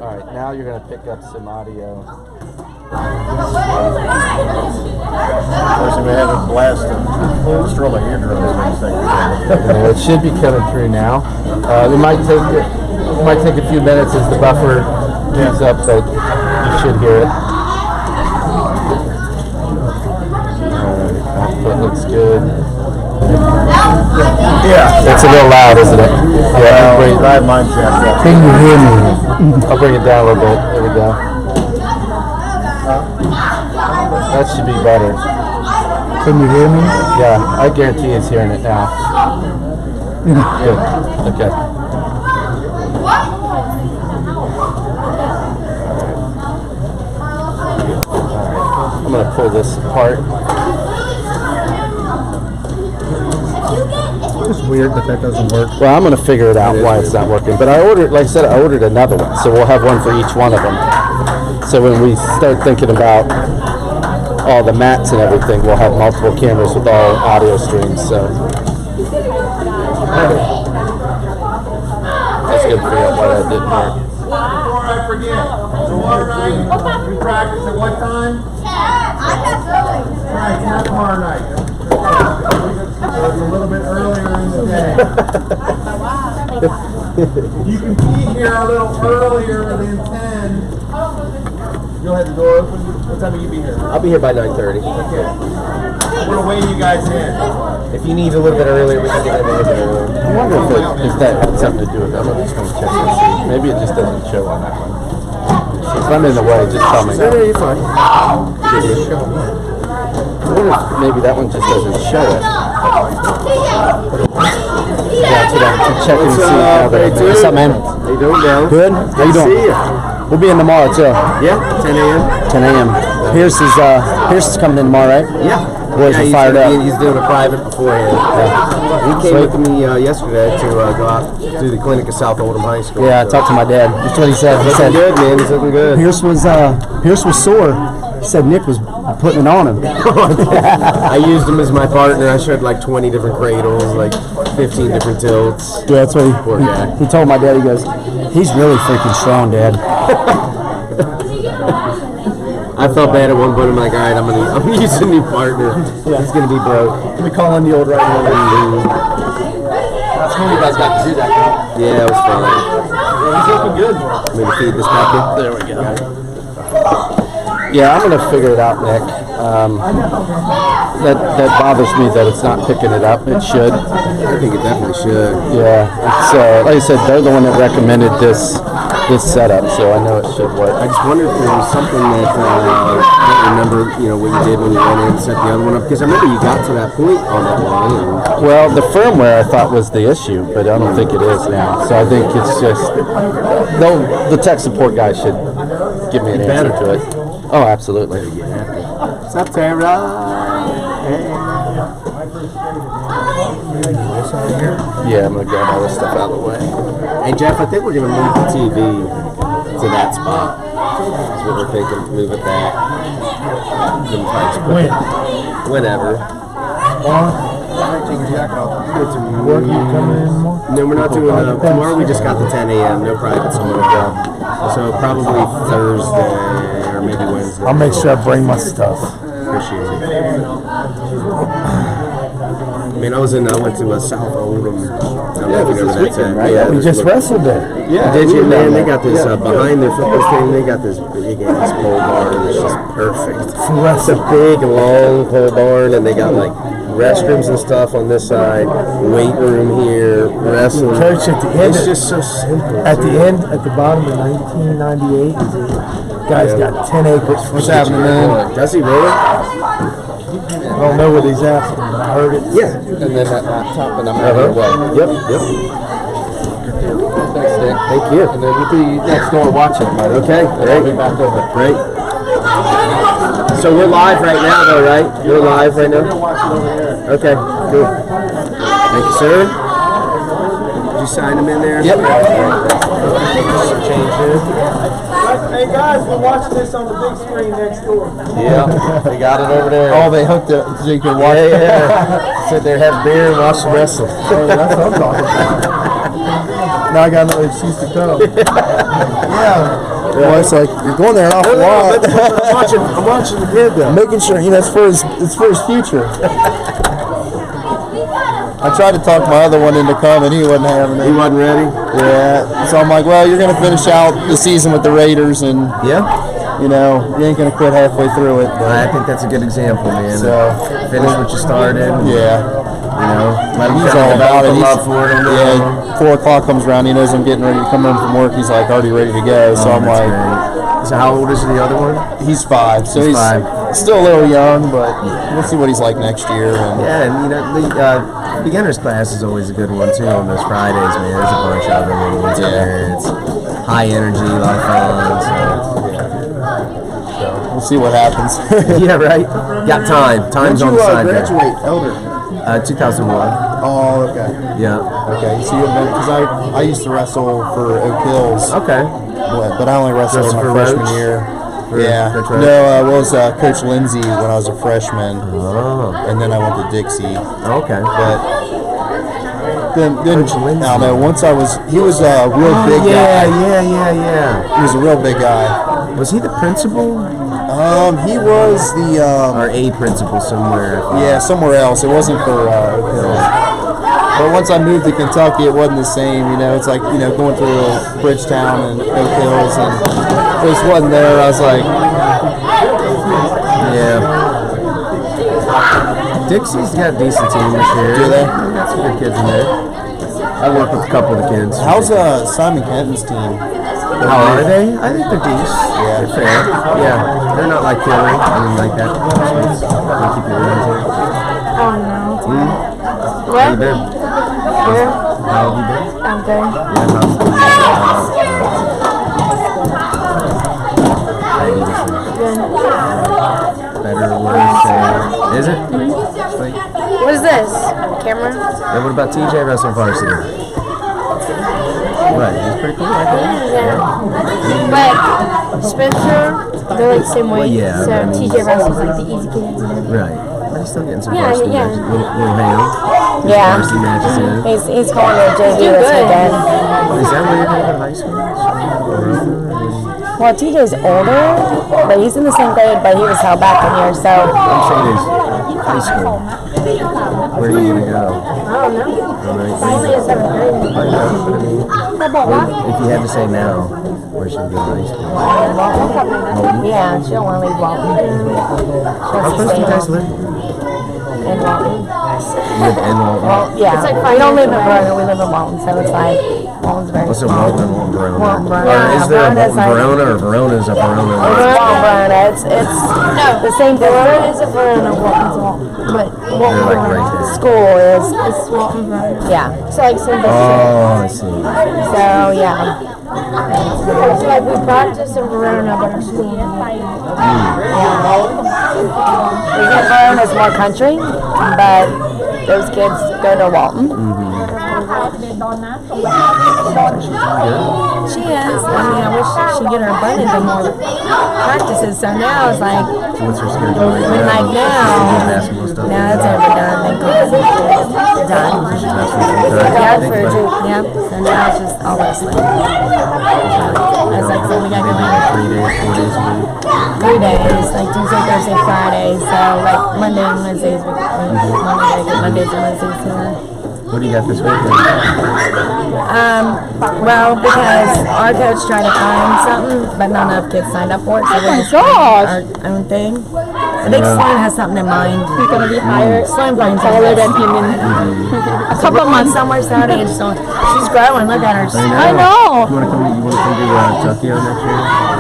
All right, now you're going to pick up some audio. Person may have a blast and destroy my eardrums. It should be coming through now. It might take a few minutes as the buffer heats up, but you should hear it. Output looks good. Yeah, it's a little loud, isn't it? Yeah, I have mine jacked up. Can you hear me? I'll bring it down a little bit. There we go. That should be better. Can you hear me? Yeah, I guarantee he's hearing it now. Good. Okay. I'm going to pull this apart. It's weird that doesn't work. Well, I'm going to figure it out why it's not working. But I ordered, like I said, I ordered another one. So we'll have one for each one of them. So when we start thinking about all the mats and everything, we'll have multiple cameras with all audio streams. So that's good to figure out why that didn't work. Before I forget, tomorrow night, we practice at what time? 10. Right, not tomorrow night. So it's a little bit earlier in the day. You can be here a little earlier than 10. You'll have the door open. What time will you be here? I'll be here by 9:30. Okay. We're gonna weigh you guys in. If you need a little bit earlier, we can get it a little bit earlier. I wonder if that had something to do with it. I'm just going to check and see. Maybe it just doesn't show on that one. If I'm in the way, just tell me. No, you're fine. I wonder if maybe that one just doesn't show it. Yeah, that's what I'm checking to see. What's up, man? How you doing, Dale? Good? How you doing? See you. We'll be in tomorrow, too. Yeah, 10 a.m. 10 a.m. Pierce is coming in tomorrow, right? Yeah. Boys are fired up. He's doing a private beforehand. He came with me yesterday to go out to the clinic at South Oldham High School. Yeah, I talked to my dad. That's what he said. He said, good, man. He's looking good. Pierce was sore. He said Nick was putting it on him. I used him as my partner. I showed like 20 different cradles, like 15 different tilts. Yeah, that's what Poor guy. he told my dad. He goes, he's really freaking strong, Dad. I felt bad at one point. I'm like, all right, I'm gonna use a new partner. Yeah. He's gonna be broke. We call in the old right hand. that's cool you guys got to do that. Yeah, it was fun. He's looking good. Maybe feed this back in. There we go. Yeah, I'm going to figure it out, Nick. That bothers me that it's not picking it up. It should. I think it definitely should. Yeah. It's, like I said, they're the one that recommended this setup, so I know it should work. I just wondered if there was something that I remember, what you did when you went in and set the other one up, because I remember you got to that point on that one. Well, the firmware I thought was the issue, but I don't think it is now. So I think it's just the tech support guy should give me an answer to it. Oh, absolutely. What's up, Tara? Yeah, I'm gonna grab all this stuff out of the way. Hey, Jeff, I think we're gonna move the TV to that spot. That's what we're thinking. Move it back. Whenever. No, we're not doing tomorrow. We just got the 10 a.m. No private tomorrow. So probably Thursday or maybe Wednesday. I'll make sure I bring my stuff. Appreciate it. I mean, I went to South Oldham. Yeah, it was this weekend, right? Yeah, We just wrestled there. Yeah. Did you, man? They got this behind their football thing. They got this big ass pole barn. It's just perfect. It's a big, long pole barn, and they got like restrooms and stuff on this side, weight room here, wrestling. Coach, at the end, It's just so simple. at the bottom of 1998, guy's got 10 acres. What's happening, man? Does he really? I don't know what he's asking, but I heard it. Yeah. And then that laptop, and I'm out of the way. Yep. Thanks, Nick. Thank you. And then we'll be next door watching, buddy. Okay, And I'll great. be back over. Great. So we're live right now, though, right? We're live right now? Okay, cool. Thank you, sir. Did you sign them in there? Yep. Hey guys, we're watching this on the big screen next door. Yeah, they got it over there. Oh, they hooked it so you can watch. Yeah. Sit there, have beer, and watch the wrestle. Oh, that's what I'm talking about. Now I got no excuse to come. Yeah. Well, it's like you're going there an awful lot. I'm watching the kid though. Making sure it's for his future. I tried to talk my other one into coming. He wasn't having it. He wasn't ready. Yeah. So I'm like, well, you're gonna finish out the season with the Raiders, and you ain't gonna quit halfway through it. I think that's a good example, man. So finish what you started. Yeah. Let him He's all about it. Love for it. Yeah. 4 o'clock comes around. He knows I'm getting ready to come home from work. He's like already ready to go. So I'm like, great. So how old is the other one? He's 5. So he's 5. Still a little young, but we'll see what he's like next year. And the beginners class is always a good one too on those Fridays, man. There's a bunch of other little ones in there. It's high energy, a lot of fun. So we'll see what happens. Yeah, right. Got time. Time's on the side there. Graduate elder? 2001. Oh, okay. Yeah. Okay. So you've been, because I used to wrestle for Oak Hills. Okay. But I only wrestled Just my for freshman Roach? year. For Yeah. Coach Roach? No, it was Coach Lindsay when I was a freshman, Oh. and then I went to Dixie. Okay. But then Coach Lindsay. I don't know. Once he was a real big guy. Yeah. He was a real big guy. Was he the principal? He was the Or a principal somewhere? yeah, somewhere else. It wasn't for Oak Hills. But once I moved to Kentucky, it wasn't the same. It's like going through Bridgetown and Oak Hills, and it just wasn't there. I was like, Yeah. Dixie's got a decent team this year. Do they? Got some good kids in there. I work with a couple of the kids. how's Simon Kenton's team? How are they? I think they're decent. Yeah. They're fair. Yeah. They're not like Kelly. I mean, like that. They keep you around here. Oh no. How What? you been? Where? How have you been? I'm good. Yeah, how's the better or worse? Is it? Sweet. What is this? Camera? Yeah, what about TJ Wrestling Varsity? What? He's pretty cool. Yeah. But Spencer, they're like the same way. Well, yeah, So I mean- TJ Russell's like the easy kids. Right. But he's still getting some Yeah, varsity yeah. matches. Little ham. Yeah. Varsity matches in. He's going to JV do this good. weekend. Is that where you're going to high school? Well, TJ's older, but he's in the same grade, but he was held back a year, so I'm saying is high school. Where are you going to go? I don't know. Only Right. in 7th grade. I know, but I mean, if you had to say now, where should we go to high school? Molten? yeah, she don't want to leave Walton. She How wants to close do stay you guys home live? in Walton. You live in Walton? Well, yeah, It's like we don't live in Verona, we live in Walton, so it's like Walton's very What's a small. Walton and Walton Verona? Walton Verona. Or is there a Verona's Walton like- Verona or Verona's a Verona? It's Walton Verona. It's No, the same Verona thing. is a Verona, Walton's Walton. But They're Walton like Verona. right there. School is, It's Walton Verona. yeah. So like same thing. Oh, I see. So yeah, So like we practice in Verona, but our school. Verona's more country, but those kids go to Walton. She is. I mean, I wish she'd get her butt into more practices. So now it's like, So what's your schedule right now? like now, Basketball stuff? now it's overdone. Thank God. Done. Yeah, for a juke. Yep. So now it's just all wrestling. As I said, we got to go in 3 days, 4 days a week. 3 days, like Tuesday, Thursday, Friday. So like Monday and Wednesdays, Mondays and Wednesdays here. What do you got this weekend? Well, because our coach tried to find something, but not enough kids signed up for it, so we're just doing our own thing. I think Sloan has something in mind. He's gonna be hired. Sloan brings taller than him in a couple months somewhere Saturday. And she's growing. Look at her. I know. You want to come to Tokyo next year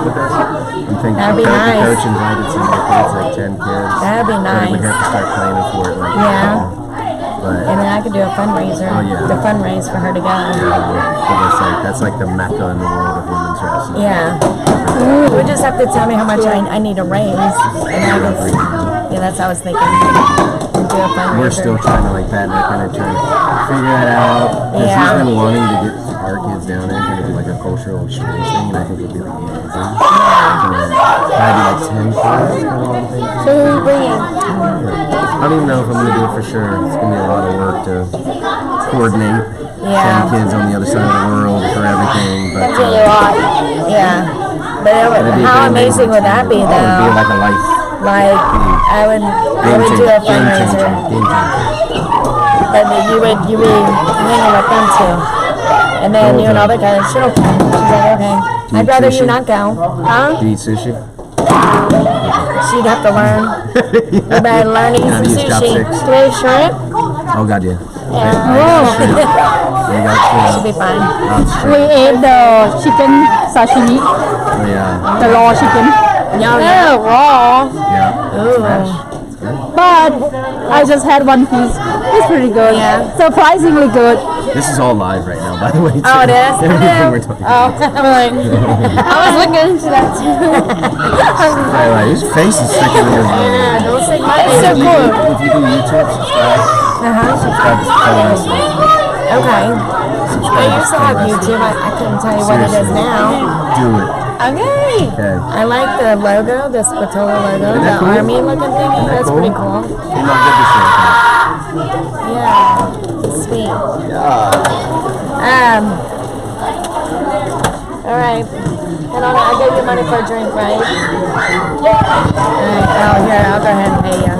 with us? I'm thinking That'd be the nice. coach invited some of the kids, like 10 kids. That'd be But nice. we'd have to start planning for it. Like, Yeah. But And then I could do a fundraiser to fundraise for her to go. that's like the mecca in the world of women's wrestling. Yeah. We just have to tell me how much I need to raise. And I guess, yeah, that's what I was thinking. Do a fundraiser. We're still trying to like Pat and I kind of trying to figure that out. Because Yeah. he's been wanting to get our kids down there and kind of do like a cultural exchange thing, and I think it'd be like amazing. Probably like 10 kids. Kind of what I'm thinking. So who are you bringing? I don't even know if I'm gonna do it for sure. It's gonna be a lot of work to coordinate Yeah. 10 kids on the other side of the world for everything. But That's a lot. Yeah. how amazing would that be, Oh, it'd be though? like a life. Like, I would do a fundraiser. Game changer. But you would hang with them too. And then you and all the guys, sure, okay. She's like, okay. I'd rather you not go. Huh? Do you eat sushi? She'd have to learn. You better learn eating some use sushi. chopsticks. Do they shrimp? Oh god, yeah. Yeah. You got She'll be fine. We ate the chicken sashimi, Oh yeah. the raw chicken. Yeah. Yeah, raw. Yeah. Ooh. But I just had one piece. It's pretty good. Yeah. Surprisingly good. This is all live right now, by the way. Too. Oh, it is? Everything we're talking about. I'm like, I was looking into that too. Right. His face is sticking in your Yeah, mind. don't say my It's so cool. If you do YouTube, subscribe. Subscribe to Spatola. Okay. I used to have YouTube. I couldn't tell you what it is now. Do it. Okay. Okay. I like the logo, the Spatola logo, the that cool? army looking thingy. That's cool? pretty cool. You're not good this year. Yeah. Sweet. All right. Hold on, I gave you money for a drink, right? Alright, oh, here, I'll go ahead and pay you.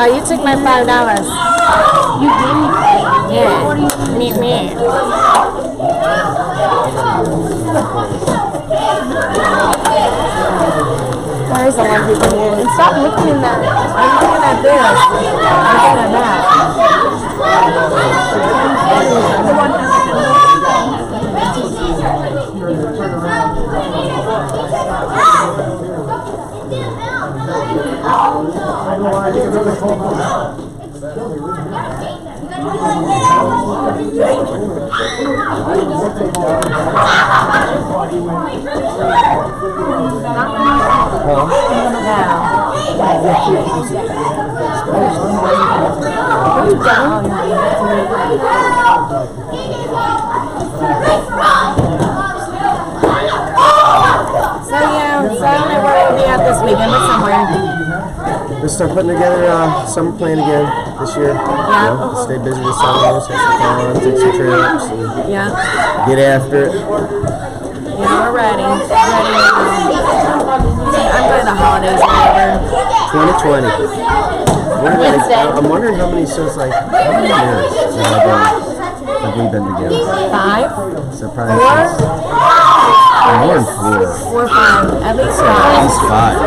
Oh, you took my $5. You did? Yeah. Me. There's a lot of people here. And stop looking at that. I'm looking at this. I'm looking at that. So I don't know where we'll be at this weekend, but somewhere. Let's start putting together summer plan again this year. Yeah. You know, stay busy this summer, have some fun, take some trips, and Yeah. get after it. Yeah, we're ready. I'm glad the holidays are over. 2020. Wednesday. I'm wondering how many, so it's like, how many years have we been together? 5? So probably Four? more than 4. 4 or 5. At least At 5. least 5.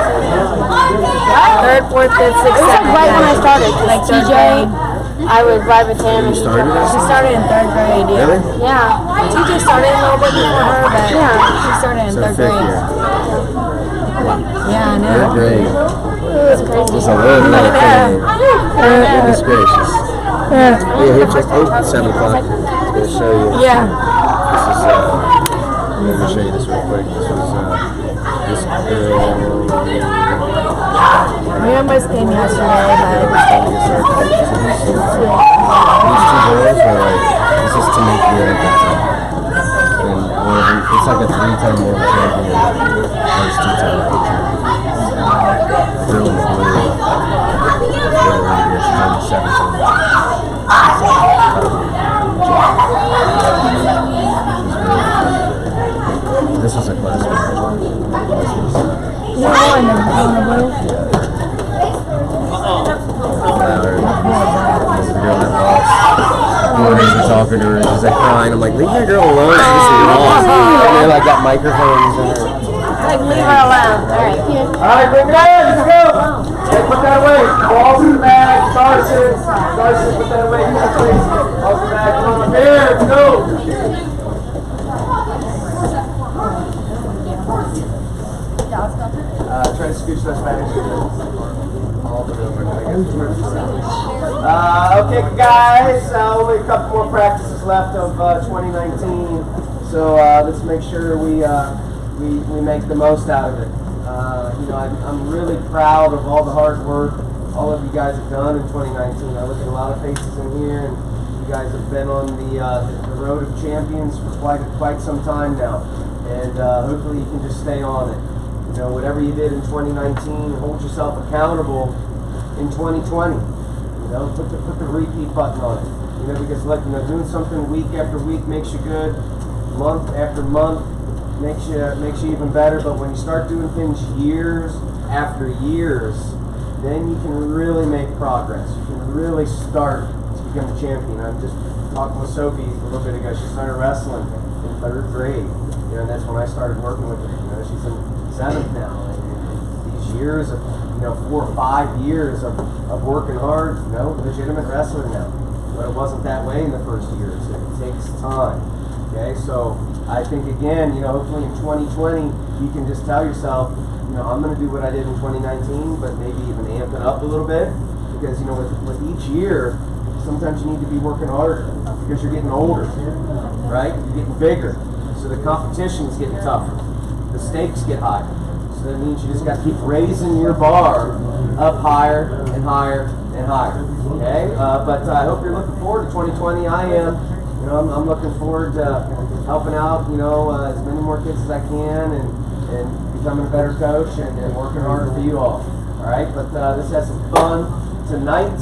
3rd, 4th, 5th, 6th, 7th. It was like right when I started. Like TJ, 3rd grade. I would ride with him. And You started it? She started in 3rd grade. Yeah. Really? Yeah. TJ started a little bit before her, but she started in So 3rd 5th grade. year. Yeah, I 3rd know. grade. It was crazy. It's a little bit of Goodness gracious. Yeah, here, check. Oh, 7 o'clock. I'm going to show you. Yeah. This is, let me show you this real quick. This was, this girl. We almost came yesterday, but These two girls were like, this is to make the Olympics. And one of them, it's like a 3-time world champion. There's 2-time world champions. Girl in the blue. Girl right here, she's only 17. This is a class match. The girl that lost. Boys were talking to her, she's like crying. I'm like, leave that girl alone. She's lost. And they like got microphones in her. like, leave her alone. All right. Alright, bring it in, let's go! Hey, put that away. Balls in the bag, Starship, put that away, please. Balls in the bag, come on, here, let's go! Try to scooch those bags. All the okay, guys, only a couple more practices left of 2019, so let's make sure we make the most out of it. You know, I'm really proud of all the hard work all of you guys have done in 2019. I look at a lot of faces in here, and you guys have been on the road of champions for quite some time now, and hopefully you can just stay on it. You know, whatever you did in 2019, hold yourself accountable in 2020. You know, put the repeat button on it. You know, because look, you know, doing something week after week makes you good, month after month makes you even better. But when you start doing things years after years, then you can really make progress. You can really start to become a champion. I'm just talking with Sophie a little bit ago. She started wrestling in 3rd grade. You know, and that's when I started working with her. You know, she's in 7th now. And these years of, you know, 4 or 5 years of working hard, you know, legitimate wrestler now. But it wasn't that way in the first years. It takes time. Okay, so I think again, you know, hopefully in 2020 you can just tell yourself, you know, I'm going to do what I did in 2019, but maybe even amp it up a little bit, because you know, with each year, sometimes you need to be working harder because you're getting older, right? You're getting bigger, so the competition is getting tougher, the stakes get higher. So that means you just got to keep raising your bar up higher and higher and higher. Okay, but I hope you're looking forward to 2020. I am. You know, I'm looking forward to helping out, you know, as many more kids as I can, and becoming a better coach and working harder for you all. All right, but let's have some fun tonight.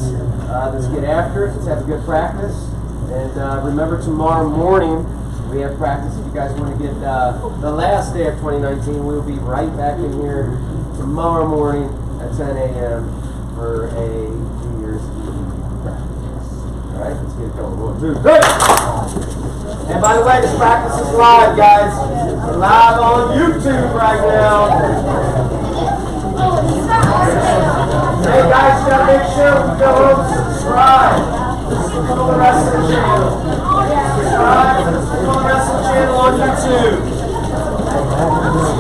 Let's get after it. Let's have a good practice. And remember, tomorrow morning we have practice. If you guys want to get the last day of 2019, we'll be right back in here tomorrow morning at 10 a.m. for a New Year's Eve practice. All right, let's get it going. 1, 2, 3. And by the way, this practice is live, guys. We're live on YouTube right now. Hey guys, you gotta make sure we go home and subscribe to the wrestling channel. Subscribe to the wrestling channel on YouTube.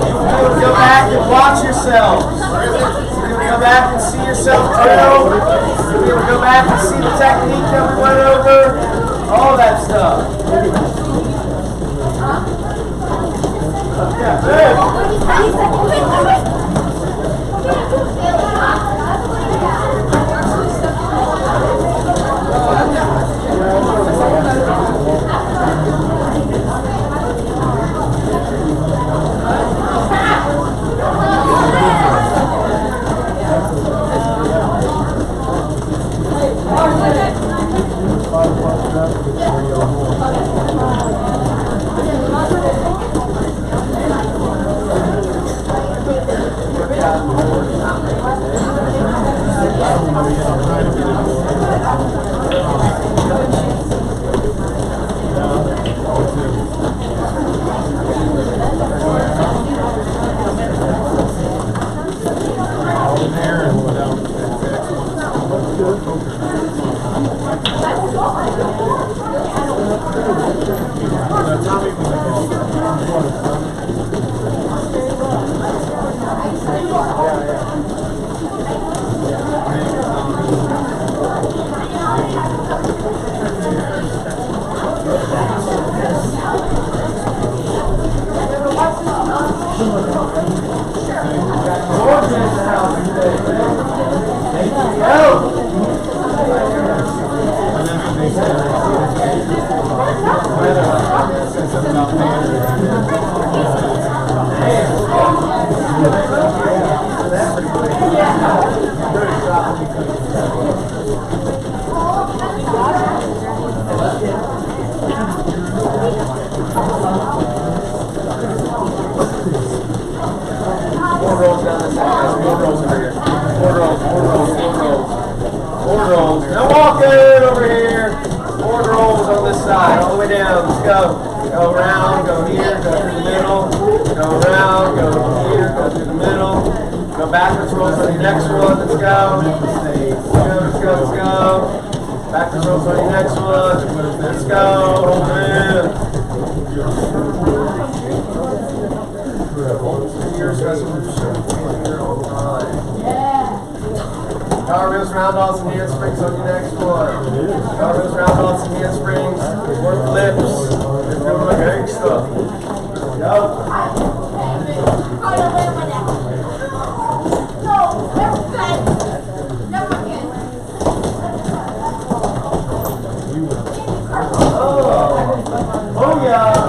You'll be able to go back and watch yourselves. You're going to go back and see yourself drill. You'll be able to go back and see the technique that we went over. All that stuff. Yeah, Now walk in over here. 4 rolls on this side, all the way down. Let's go. Go around, go here, go through the middle. Go around, go here, go through the middle. Go backwards rolls on your next one. Let's go. Let's go, let's go. Backwards rolls on your next one. Let's go. Hold it in. Year's resolution. Power wheels, roundouts, and handsprings on your next one. Power wheels, roundouts, and handsprings. Work flips. It's going like gangsta. Go. Oh yeah.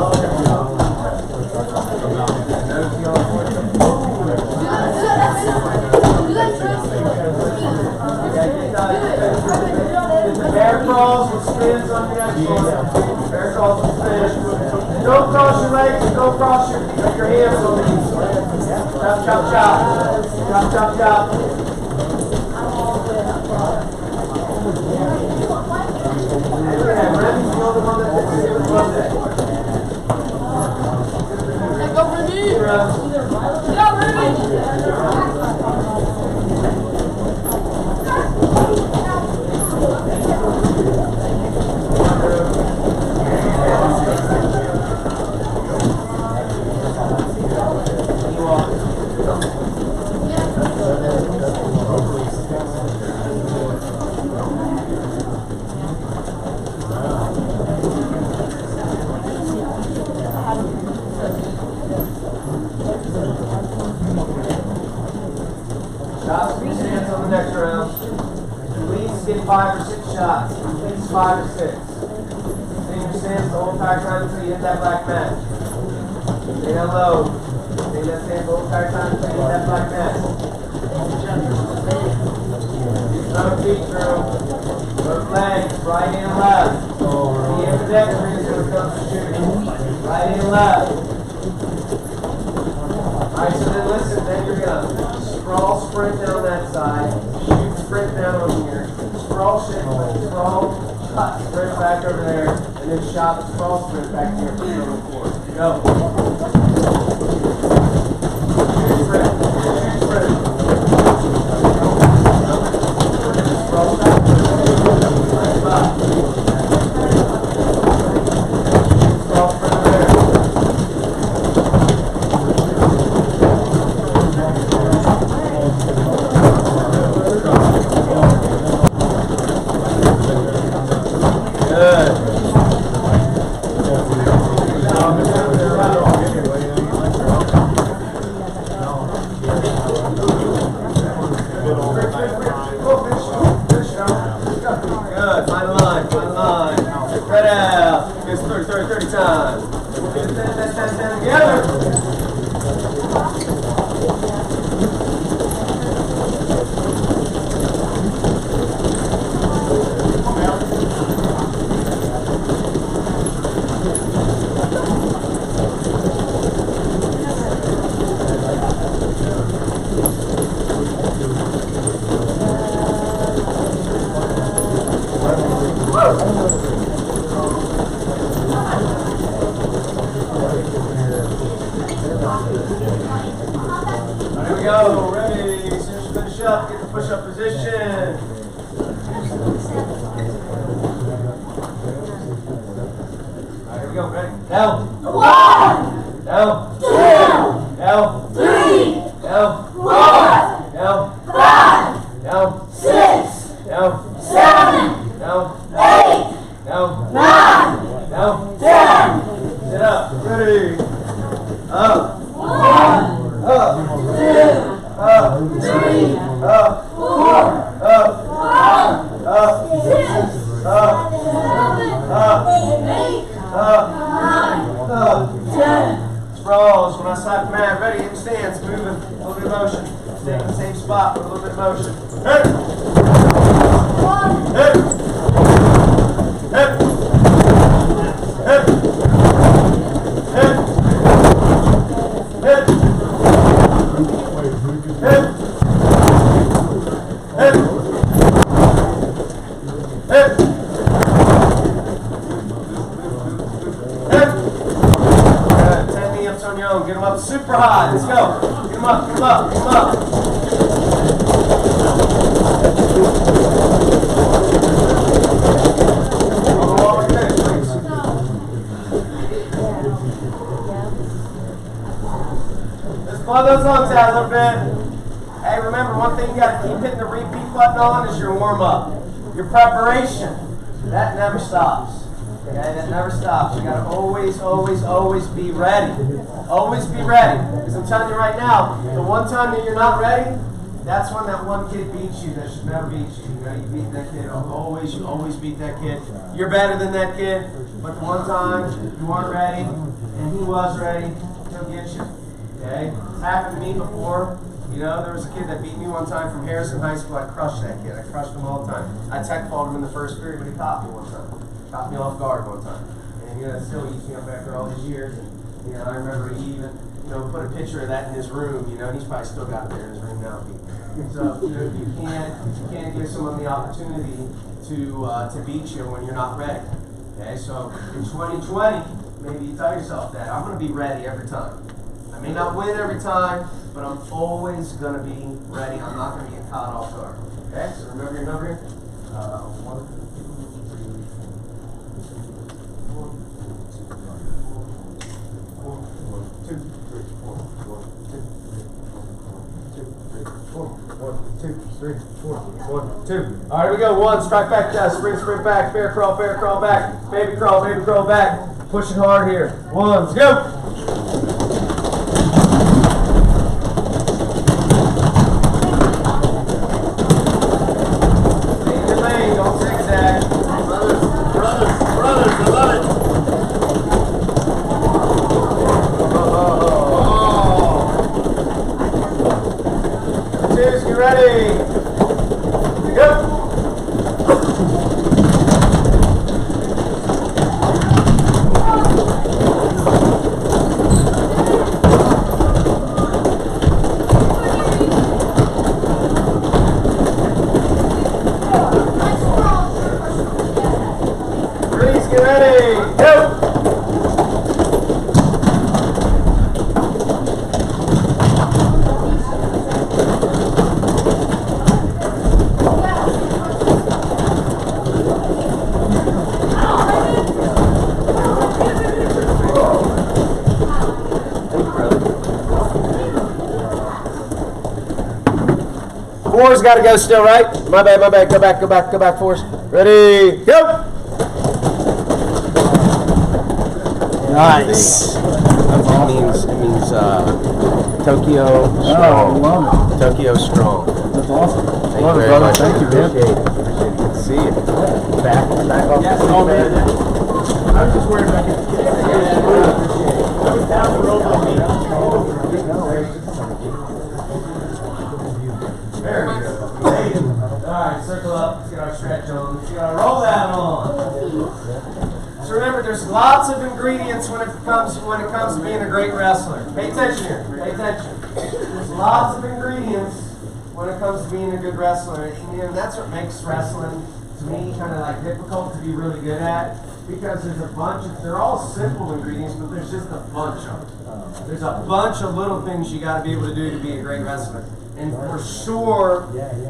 Bear crawls with hands on your next one. There goes the fish. Don't cross your legs. Don't cross your hands on these. Chop, chop, chop. Chop, chop, chop. Yeah, Randy's the only one that didn't see the Monday. Go for me! Go, Randy! Shots, please hands on the next round. Please get 5 or 6 shots. Please 5 or 6. Stay in your stance the whole entire time until you hit that black match. Stay down low. Stay in that stance the whole entire time until you hit that black match. Stomach feet through. Both legs, right and left. The ambidextrous when it comes to shooting. Right and left. Alright, so then listen, then you're gonna sprawl, sprint down that side, shoot, sprint down on here, sprawl, shit, sprawl, shot, sprint back over there, and then shot, sprawl, sprint back to your feet on the floor. Go. Shoot, sprint, shoot, sprint. Sprawl, shot, sprint back. Sprawl, sprint over there. Good, final line, final line. Spread out. It's 30 times. 10 together. Here we go, ready. As soon as you finish up, get the push-up position. Alright, here we go, ready. Down. 1. Down. 2. Down. 3. Down. 4. Down. 5. Down. 6. Down. 7. Down. 8. Down. 9. Down. 10. Sit up. Ready. Up. 1. Up, 2, up, 3, up, 4, up, 5, up, 6, up, 7, 8, up, 10. Sprawls, when I slap the mat, ready, in stance, moving, a little bit of motion. Stay in the same spot with a little bit of motion. Hip! Hip! Hip! Hip! Hip! Hip! Hip! Hip! Hip! Hip! Good. 10 knee-ups on your own. Get them up super high. Let's go. Get them up, get them up, get them up. Let's blow those lungs out a little bit. Hey, remember one thing you got to keep hitting the repeat button on is your warm-up. Your preparation. That never stops. Okay, that never stops. You got to always be ready. Always be ready. Because I'm telling you right now, the one time that you're not ready, that's when that one kid beats you that should never beat you. You know, you beat that kid. You always beat that kid. You're better than that kid. But the one time you weren't ready, and he was ready, he'll get you. Okay? It's happened to me before. You know, there was a kid that beat me one time from Harrison High School. I crushed that kid. I crushed him all the time. I tech faulted him in the first period, but he caught me one time. caught me off guard one time. And, you know, still eats me up after all these years. And, you know, I remember he even, you know, put a picture of that in his room, you know, and he's probably still got it there in his room now. So, you know, you can't give someone the opportunity to beat you when you're not ready. Okay, so in 2020, maybe you tell yourself that I'm going to be ready every time. I may not win every time, but I'm always going to be ready. I'm not going to get caught off guard. Okay, so remember your number here. 1, 2, 3, 4, 1, 2. All right, here we go. 1, strike back, sprint back, bear crawl back, baby crawl back. Pushing hard here. 1, let's go. Stay in your lane, don't zigzag. Brothers, I love it. Twos, get ready. Go. Threes, get ready. Go. Four's got to go still, right? My bad. Go back, fours. Ready, go! Nice. It means Tokyo strong. Tokyo strong. That's awesome. Thank you very much. Thank you, man. Appreciate it. Good to see you. Back off the I was just worried about getting I was down the road with me. There we go. Alright, circle up. Let's get our stretch on. Let's get our roll that on. So remember, there's lots of ingredients when it comes to being a great wrestler. Pay attention here. Pay attention. There's lots of ingredients when it comes to being a good wrestler. And you know, that's what makes wrestling, to me, kind of like difficult to be really good at. Because there's a bunch of, they're all simple ingredients, but there's just a bunch of them. There's a bunch of little things you got to be able to do to be a great wrestler. And for sure,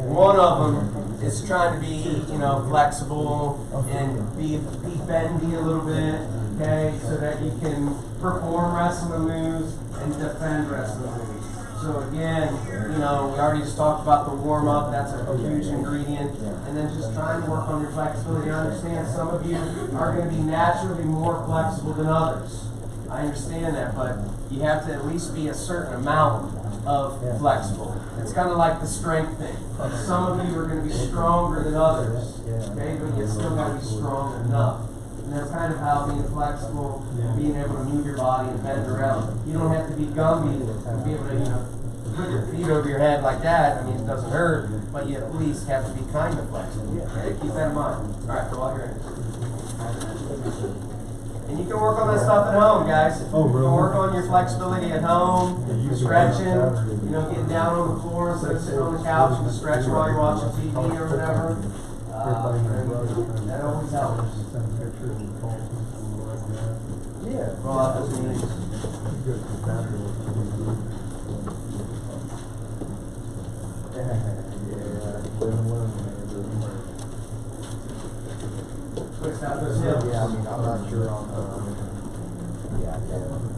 one of them is trying to be, you know, flexible and be bendy a little bit, okay, so that you can perform wrestling moves and defend wrestling moves. So again, you know, we already just talked about the warm-up. That's a huge ingredient. And then just try and work on your flexibility. I understand some of you are going to be naturally more flexible than others. I understand that, but you have to at least be a certain amount of flexible. It's kind of like the strength thing. Some of you are going to be stronger than others, okay, but you still got to be strong enough. And that's kind of how being flexible, being able to move your body and bend around. You don't have to be Gumby to be able to, you know, put your feet over your head like that. I mean, it doesn't hurt, but you at least have to be kind of flexible. Okay, keep that in mind. All right, go out here. And you can work on that stuff at home, guys. You can work on your flexibility at home, stretching, you know, getting down on the floor instead of sitting on the couch and stretching while you're watching TV or whatever. That always helps. Yeah, roll out those knees. Twist out those hips. Yeah, I mean, I'm not sure on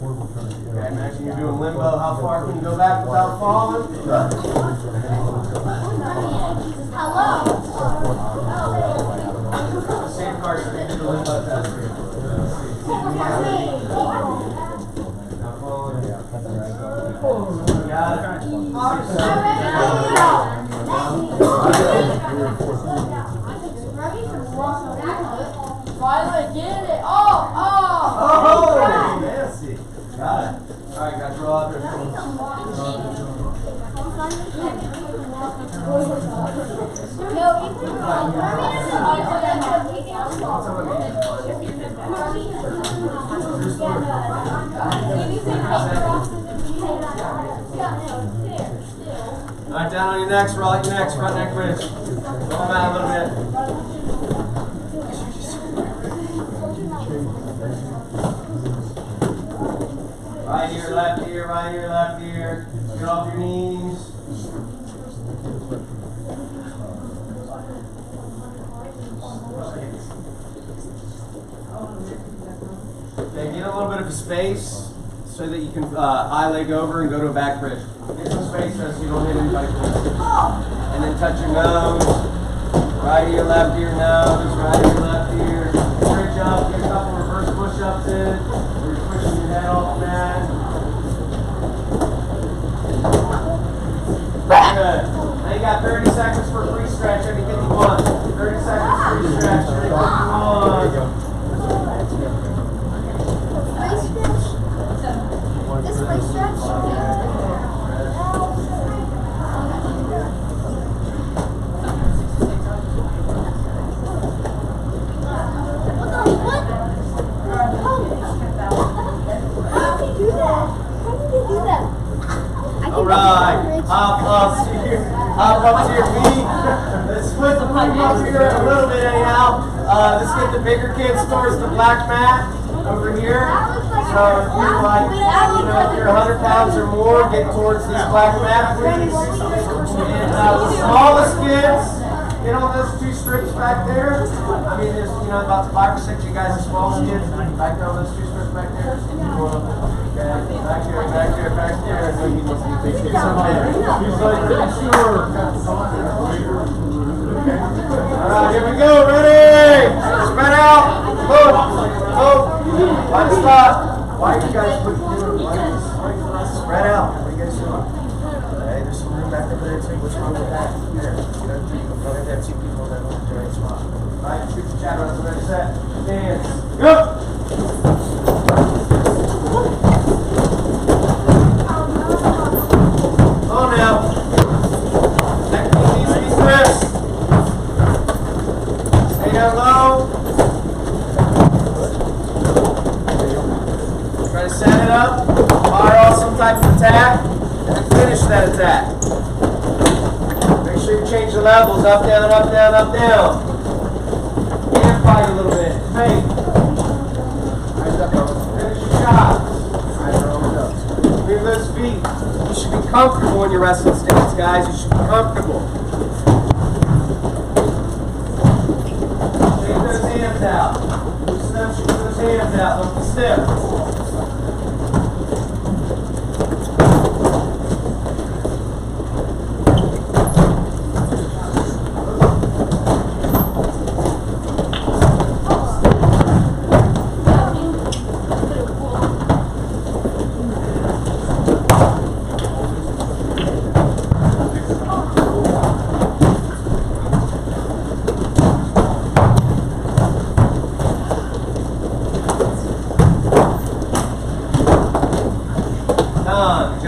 Okay, imagine you're doing limbo. How far can you go back without falling? Safeguard so you do the limbo test. Not falling. Got it. Violet, get it! Oh! Nasty. Got it. Alright, guys, roll out there. Alright, down on your necks, roll out your necks, front neck bridge. Roll them out a little bit. Right ear, left ear, right ear, left ear. Get off your knees. Okay, get a little bit of space so that you can eye leg over and go to a back bridge. Get some space so you don't hit anybody. And then touch your nose. Right ear, left ear, nose. Right ear, left ear. Bridge up. Get a couple reverse push-ups in. Where you're pushing your head off the mat. Good. Now you got 30 seconds for a free stretch. Anything you want. 30 seconds free stretch. Anything you want. Alright, hop up to your feet. Let's split the feet up here a little bit anyhow. Let's get the bigger kids towards the black mat over here. So if you're like, if you're 100 pounds or more, get towards this black mat, please. And the smallest kids, get on those two strips back there. I mean, there's about 5 or 6 of you guys, the smallest kids, back there on those two strips back there. Okay, back here, back here, back here. So he wants to get big kids up there. He's like, pretty sure. Alright, here we go, ready? Spread out. Move. Move. Why stop? Why are you guys doing spread out? What are you guys doing? Okay, there's some room back over there too. What's wrong with that? There. Go ahead, have 2 people that want the right spot. Alright, shoot the chat on the ready, set. Dance. Go! Come on now. Neck needs to be stressed. Stay down low. Try to set it up. Fire off some type of attack. And then finish that attack. Make sure you change the levels. Up, down, up, down, up, down. And fight a little bit. Hey. Finish your shot. Move those feet. You should be comfortable in your wrestling stance, guys. You should be comfortable. Shake those hands out. Loosen them, shake those hands out. Don't be stiff.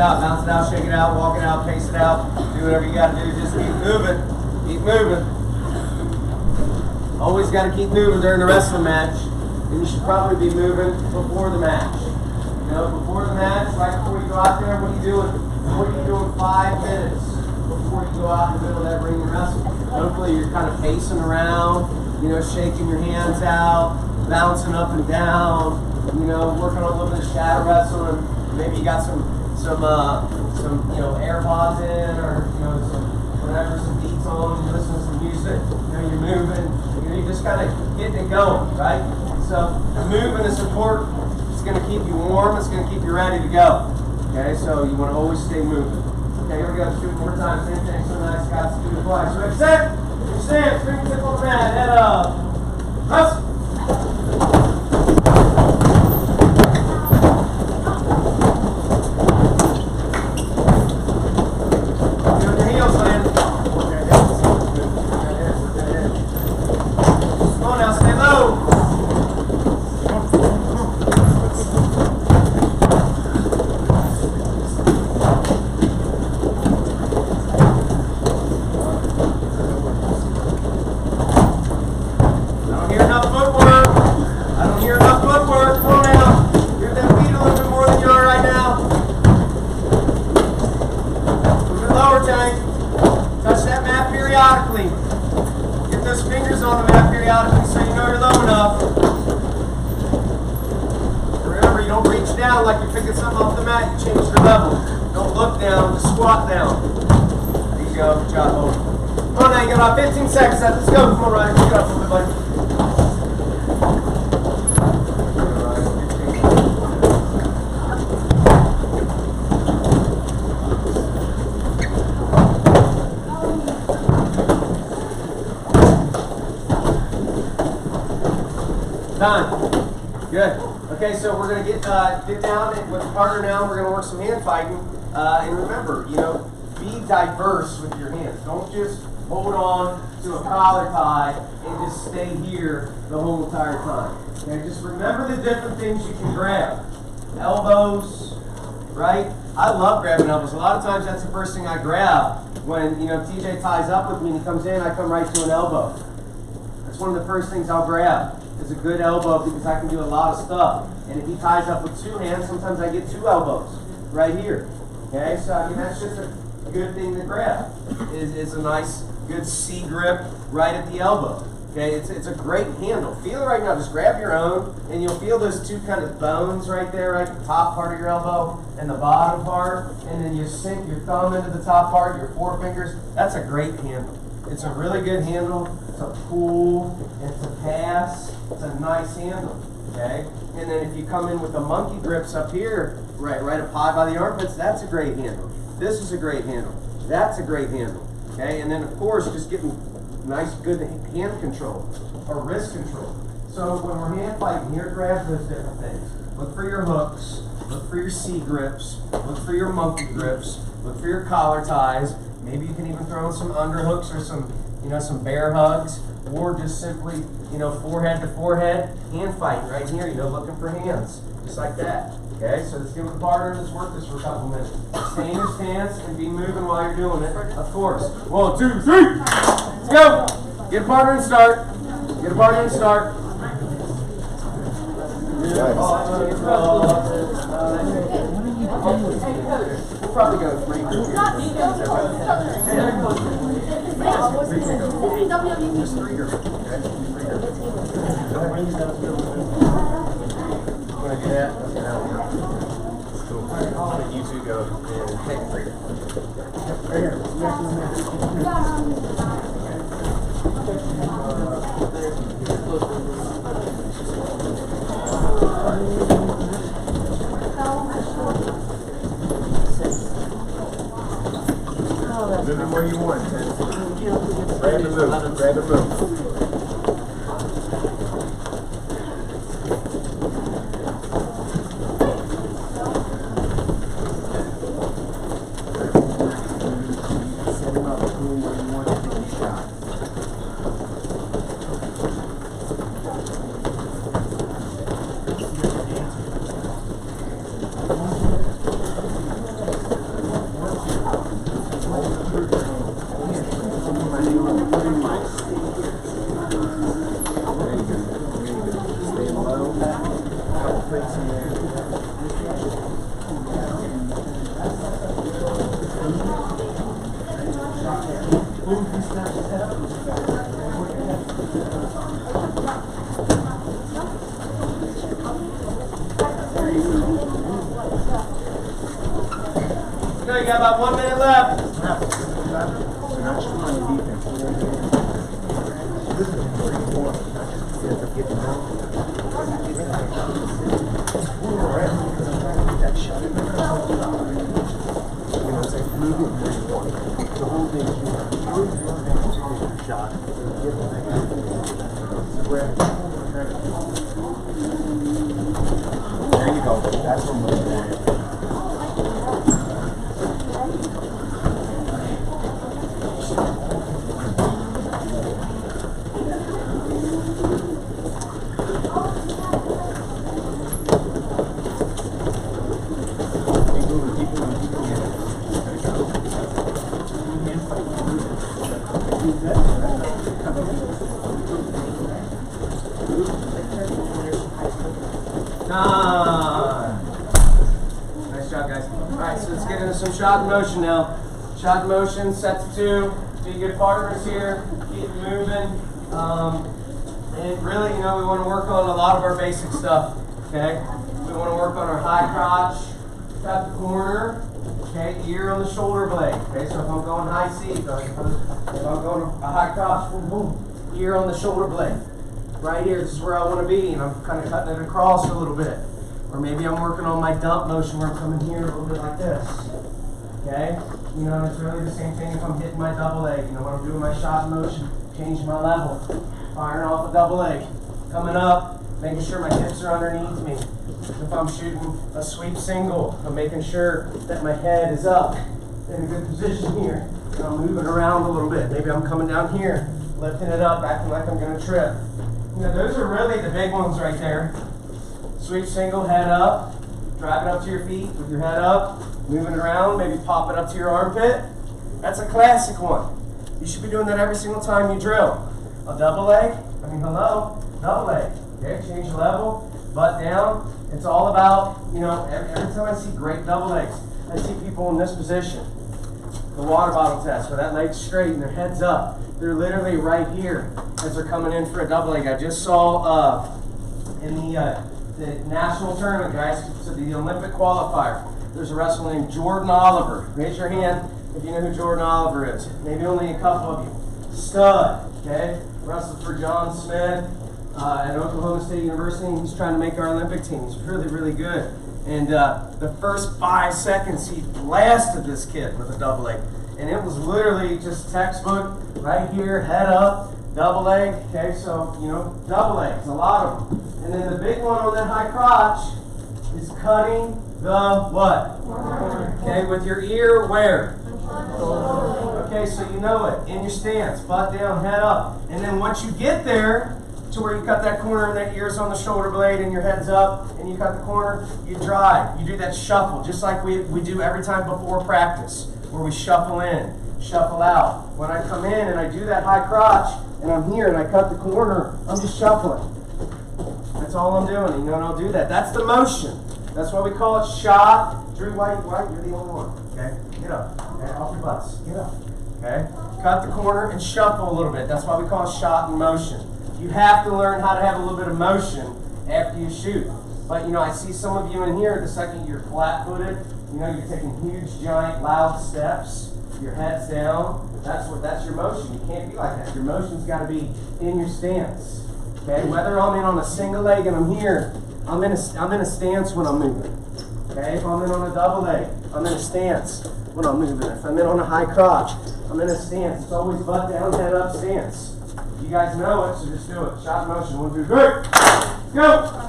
Bounce it out, shake it out, walk it out, pace it out. Do whatever you got to do. Just keep moving. Keep moving. Always got to keep moving during the wrestling match. And you should probably be moving before the match. Before the match, right before you go out there, what are you doing? What are you doing 5 minutes before you go out in the middle of that ring and wrestle? Hopefully you're kind of pacing around, shaking your hands out, bouncing up and down, working on a little bit of shadow wrestling. Maybe you got some AirPods in, or some beats on. You listen to some music. You're moving. You're just kind of getting it going, right? So the movement is important. It's going to keep you warm. It's going to keep you ready to go. Okay, so you want to always stay moving. Okay, here we go. Let's do it 4 times. Same thing. So nice, guys. Let's do it twice. Ready, set. You stand. Spring tip on the mat. Head up. Hustle. periodically. Get those fingers on the mat periodically so you know you're low enough. Remember, you don't reach down like you're picking something off the mat, you change your level. Don't look down, just squat down. There you go, good job, Hope. Come on now, you got about 15 seconds left. Let's go. Come on, Ryan. Get up a little bit, buddy. Done. Good. Okay, so we're going to get down with the partner now. We're going to work some hand fighting. And remember, you know, be diverse with your hands. Don't just hold on to a collar tie and just stay here the whole entire time. Okay, just remember the different things you can grab. Elbows, right? I love grabbing elbows. A lot of times that's the first thing I grab when, you know, TJ ties up with me and he comes in, I come right to an elbow. That's one of the first things I'll grab. Is a good elbow because I can do a lot of stuff. And if he ties up with two hands, sometimes I get two elbows right here. Okay, so I mean that's just a good thing to grab. Is a nice good C grip right at the elbow. Okay, it's a great handle. Feel it right now. Just grab your own, and you'll feel those two kind of bones right there, right the top part of your elbow and the bottom part, and then you sink your thumb into the top part, your forefingers. That's a great handle. It's a really good handle. It's a pull. It's a pass. It's a nice handle, okay? And then if you come in with the monkey grips up here, right up high by the armpits, that's a great handle. This is a great handle. That's a great handle, okay? And then, of course, just getting nice, good hand control or wrist control. So when we're hand fighting, here grab those different things. Look for your hooks. Look for your C grips. Look for your monkey grips. Look for your collar ties. Maybe you can even throw in some underhooks or some, you know, some bear hugs, or just simply, you know, forehead to forehead, hand fighting right here, you know, looking for hands, just like that. Okay, so let's get with the partner, let's work this for a couple minutes. Stay in your stance and be moving while you're doing it, of course. 1, 2, 3, let's go. Get a partner and start. Get a partner and start. We'll probably go 3. Just 3 girls. Okay? 3 girls. Want to do that? Cool. You two go and take a 3. Right here. Move it where you want. Grab the move. Grab the move. Set him up where you want to be shot. You got about 1 minute left. There you go. That's what we're doing. Nice job, guys. All right, so let's get into some shot and motion now. Shot and motion, set to 2. be good partners here, keep moving. And really, you know, we want to work on a lot of our basic stuff, okay? We want to work on our high crotch, cut the corner, okay, ear on the shoulder blade, okay? So if I'm going high C, if I'm going a high crotch, boom, boom, ear on the shoulder blade. Right here, this is where I want to be, and I'm kind of cutting it across a little bit. Or maybe I'm working on my dump motion where I'm coming here a little bit like this, okay? You know, it's really the same thing if I'm hitting my double leg, you know, when I'm doing my shot motion, changing my level. Firing off a double leg, coming up, making sure my hips are underneath me. If I'm shooting a sweep single, I'm making sure that my head is up in a good position here. And I'm moving around a little bit. Maybe I'm coming down here, lifting it up, acting like I'm gonna trip. You know, those are really the big ones right there. Sweep single, head up, drive it up to your feet with your head up, moving around, maybe pop it up to your armpit. That's a classic one. You should be doing that every single time you drill. A double leg, double leg. Okay, change the level, butt down. It's all about, you know, every time I see great double legs, I see people in this position. The water bottle test, where that leg's straight and their head's up. They're literally right here as they're coming in for a double leg. I just saw in the national tournament, guys, so the Olympic qualifier, there's a wrestler named Jordan Oliver. Raise your hand if you know who Jordan Oliver is. Maybe only a couple of you. Stud, okay? Wrestled for John Smith at Oklahoma State University. He's trying to make our Olympic team. He's really, really good. And the first 5 seconds, he blasted this kid with a double leg. And it was literally just textbook, right here, head up, double leg. Okay, so, you know, double legs, a lot of them. And then the big one on that high crotch is cutting the what? Okay, with your ear where? Okay, so you know it. In your stance, butt down, head up. And then once you get there to where you cut that corner and that ear's on the shoulder blade and your head's up and you cut the corner, you drive. You do that shuffle, just like we do every time before practice, where we shuffle in, shuffle out. When I come in and I do that high crotch and I'm here and I cut the corner, I'm just shuffling. That's all I'm doing, you know, and I'll do that. That's the motion. That's why we call it shot. Drew White, you're the only one. Okay, get up. Okay, off your butts. Get up. Okay, cut the corner and shuffle a little bit. That's why we call it shot and motion. You have to learn how to have a little bit of motion after you shoot. But you know, I see some of you in here. The second you're flat-footed, you know, you're taking huge, giant, loud steps. Your head's down. That's your motion. You can't be like that. Your motion's got to be in your stance. Okay, whether I'm in on a single leg and I'm here, I'm in a stance when I'm moving. Okay, if I'm in on a double leg, I'm in a stance when I'm moving. If I'm in on a high crotch, I'm in a stance. It's always butt down, head up stance. You guys know it, so just do it. Shot motion. 1, 2, 3. Go!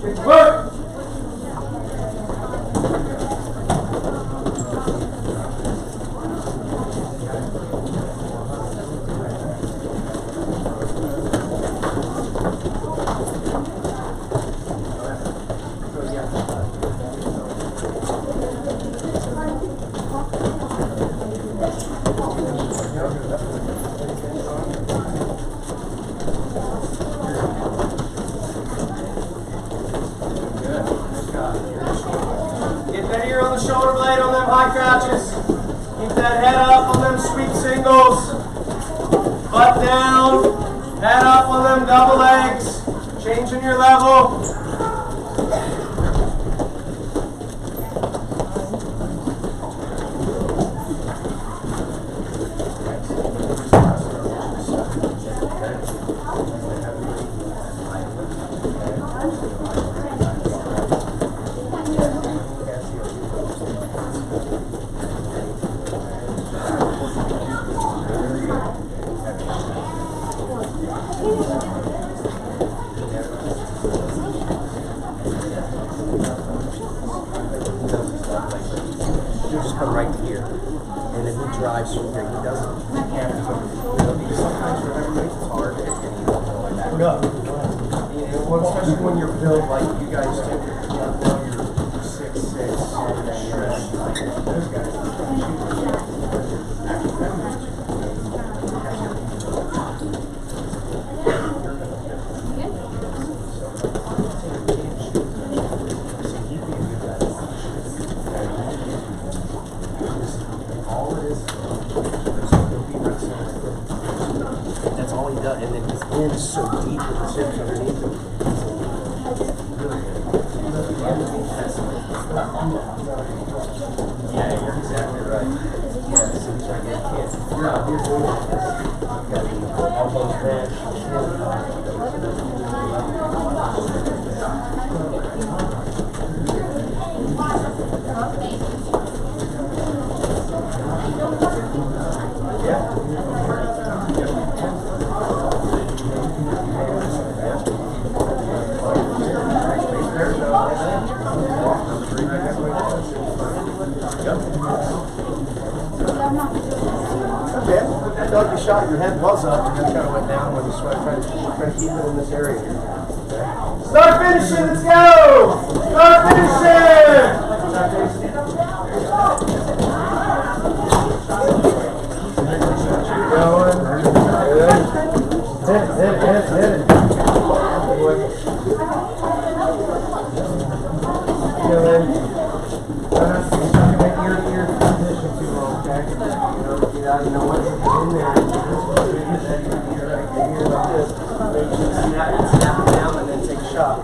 Get to work! Keep that head up on them sweep singles. Butt down. Head up on them double legs. Changing your level. Just come right to here, and then he drives from here. He doesn't have to go. Because sometimes for everybody it's hard, and you don't know like that. Especially when you're built like you guys do. You're 6'6", and those guys. All it is out, and then his end is so deep with the chips underneath him. Yeah, you're exactly right. Yeah, so you're out here doing this. You got the elbows bent. I felt like you shot, your head was up, and then kind of went down when you started trying to keep it in this area here. Start finishing, let's go! Start finishing! Keep going. Good. Hit it. Good. Make your position too long, okay? You know what's in there. Like this. Snap it down and then take a shot.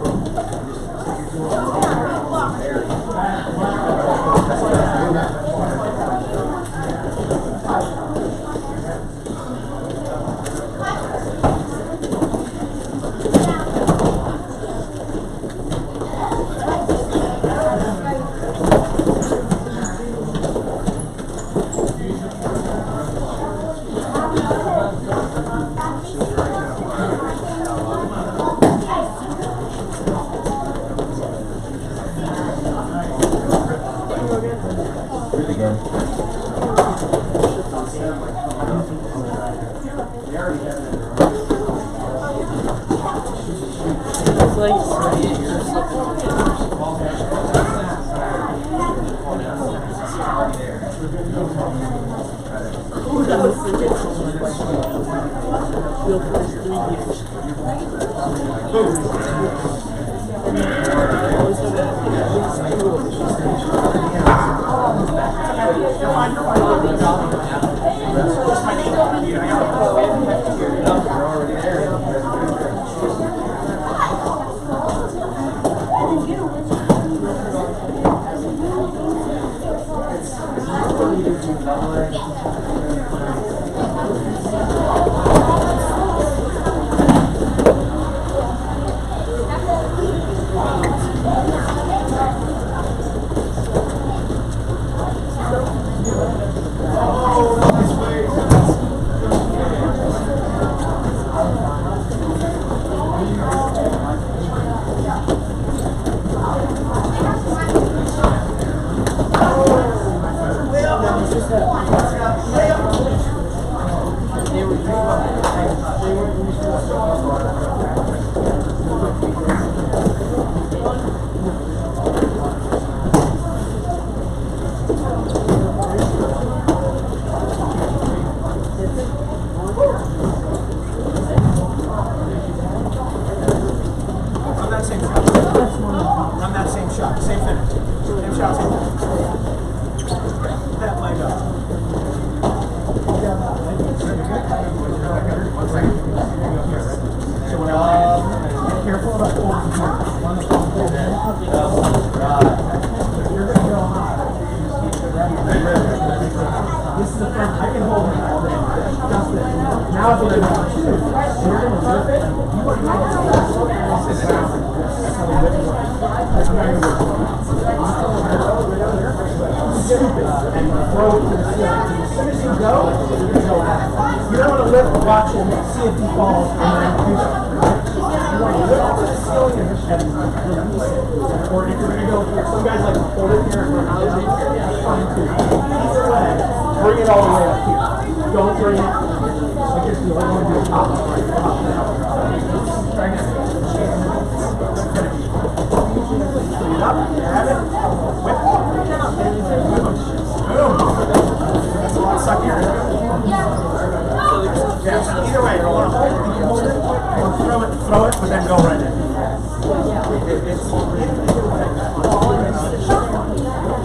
Throw it, but then go right in.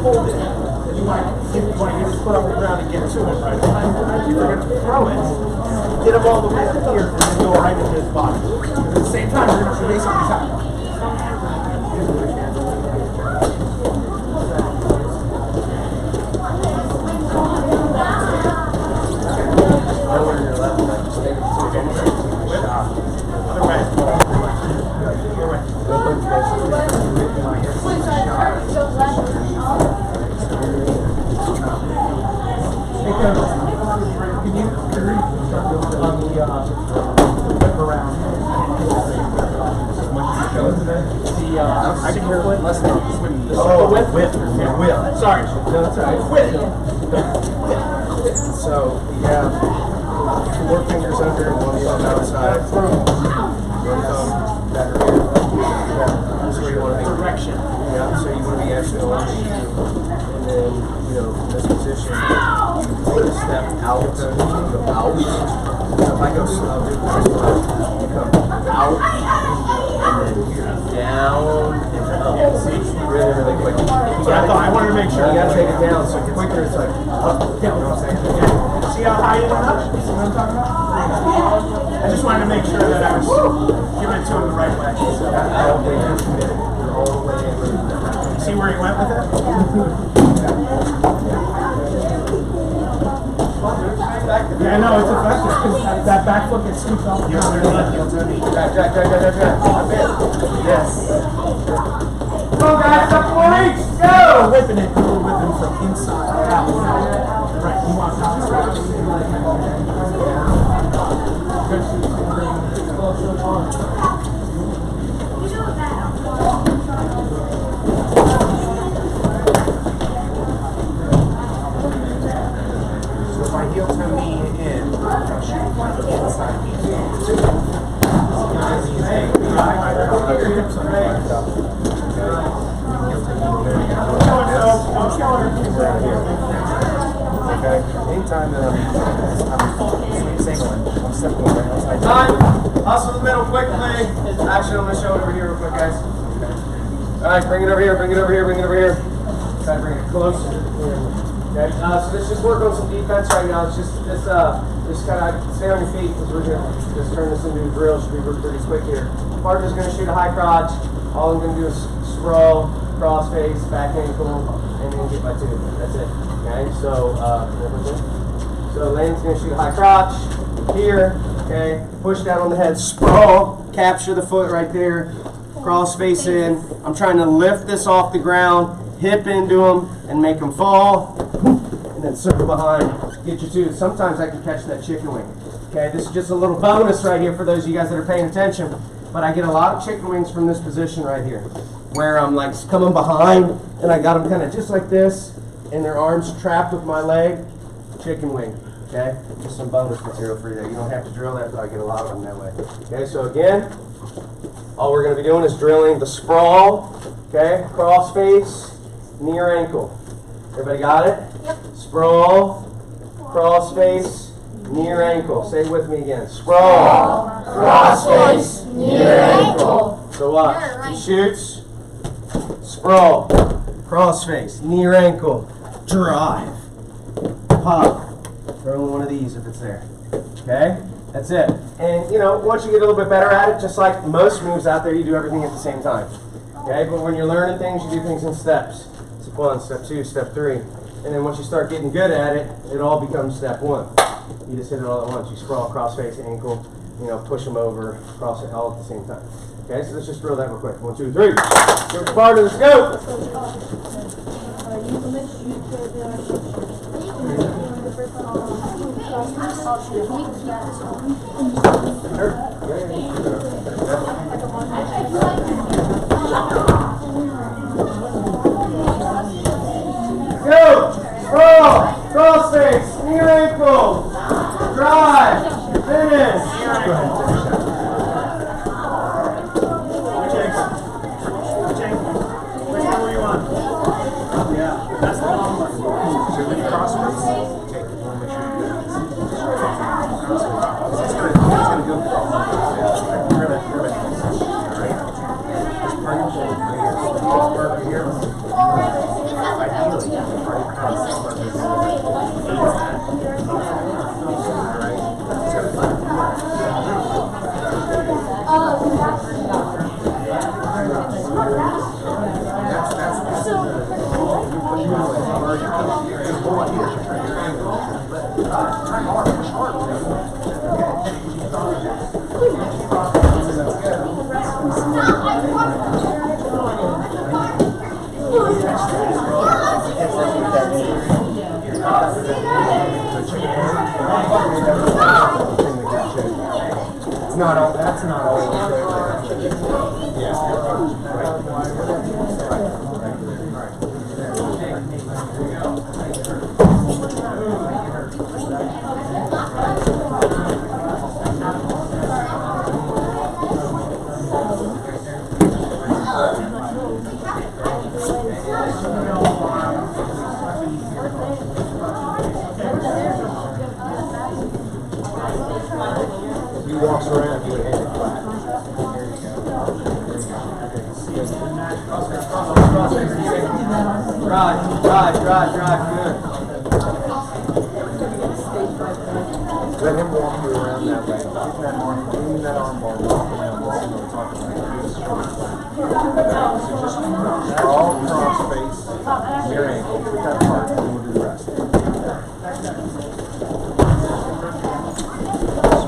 Hold it. You want to foot on the ground and get to it right away. If you're going to throw it, get him all the way up here and then go right into his body. At the same time, you're going to basically tackle. Sorry. No, that's all right. So you have 4 fingers under, 1 thumb outside, 1 thumb back here. That's where you want to be. Direction. Yeah, so you want to be actually on and then, you know, in this position, you take a step out, you go out. So if I go slow, you come out, and then you're down and up. Really, really quick. I wanted to make sure. You gotta take it down, so quicker it's like up. You know what I'm saying? See how high you went up? See what I'm talking about? I just wanted to make sure that I was giving it to him the right way. So all the way in, committed. All the way in. See where he went with it? Yeah, no, it's effective because that back foot gets scooped off. Drag. Yes. Come on, guys, up 4 weeks. Go! Whipping it. We're whipping from inside out. Right, you want outside. So if I heel toe knee in, I'll shoot from the inside knee. Okay. Anytime that I'm singling, I'm stepping right outside. Time. Hustle the middle quickly. Action on the shoulder over here real quick, guys. Alright, bring it over here, bring it over here, bring it over here. Try to bring it closer. Okay, so let's just work on some defense right now. It's just kind of stay on your feet because we're going to just turn this into a drill. Should be pretty quick here. Partner's going to shoot a high crotch. All I'm going to do is sprawl, cross face, back ankle, and then get my 2. That's it. Okay, so Landon's going to shoot a high crotch here. Okay, push down on the head, sprawl, capture the foot right there, cross face in. I'm trying to lift this off the ground, hip into him, and make him fall, and then circle behind, get your 2. Sometimes I can catch that chicken wing. Okay, this is just a little bonus right here for those of you guys that are paying attention. But I get a lot of chicken wings from this position right here, where I'm like coming behind, and I got them kind of just like this, and their arms trapped with my leg. Chicken wing. Okay, just some bonus material for you there. You don't have to drill that, but I get a lot of them that way. Okay, so again, all we're going to be doing is drilling the sprawl. Okay, cross face, knee or ankle. Everybody got it? Yep. Sprawl, cross face, knee or ankle. Say it with me again. Sprawl, cross face, knee or ankle. So watch. He shoots. Sprawl, cross face, knee or ankle. Drive. Pop. Throw in one of these if it's there. Okay? That's it. And you know, once you get a little bit better at it, just like most moves out there, you do everything at the same time. Okay? But when you're learning things, you do things in steps. Step 1, step 2, step 3. And then once you start getting good at it, it all becomes step 1. You just hit it all at once. You sprawl, cross face, ankle, you know, push them over, cross it all at the same time. Okay, so let's just drill that real quick. 1, 2, 3. Give it the partner, let's go! Go! Sprawl! Cross face! Knee or ankle! Drive! Finish! Which one were you on? Yeah, that's the long one. So when you cross face, take the one, make sure you do this. It's gonna go. Ribbit. Alright. This part of here. Ideally, right across this part. It's not all, that's not all. He walks around, you would hand it flat. There you go. Drive, good. Let him walk you around that way. Keep that arm bar walking around. This is what we're talking about. So just all cross face, your ankle, put that part, and we'll do the rest.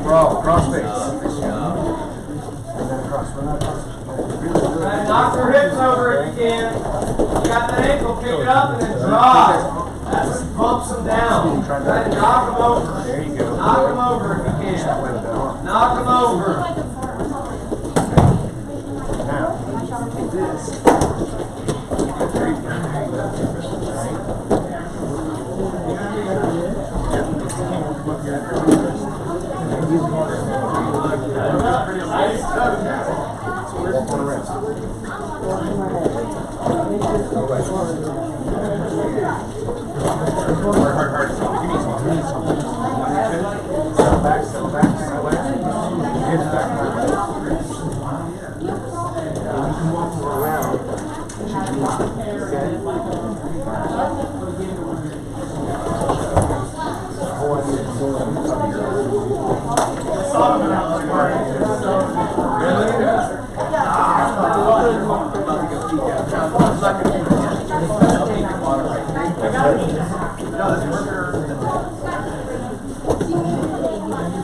Sprawl, cross face. And then across. Knock your hips over if you can. You got that ankle, pick it up and then draw. That bumps them down. Try to knock them over. There you go. Knock them over if you can. Knock them over. Now, take this. There you go. Walk on around. Hard. Give me some. Settle back. Here's back. You can walk around.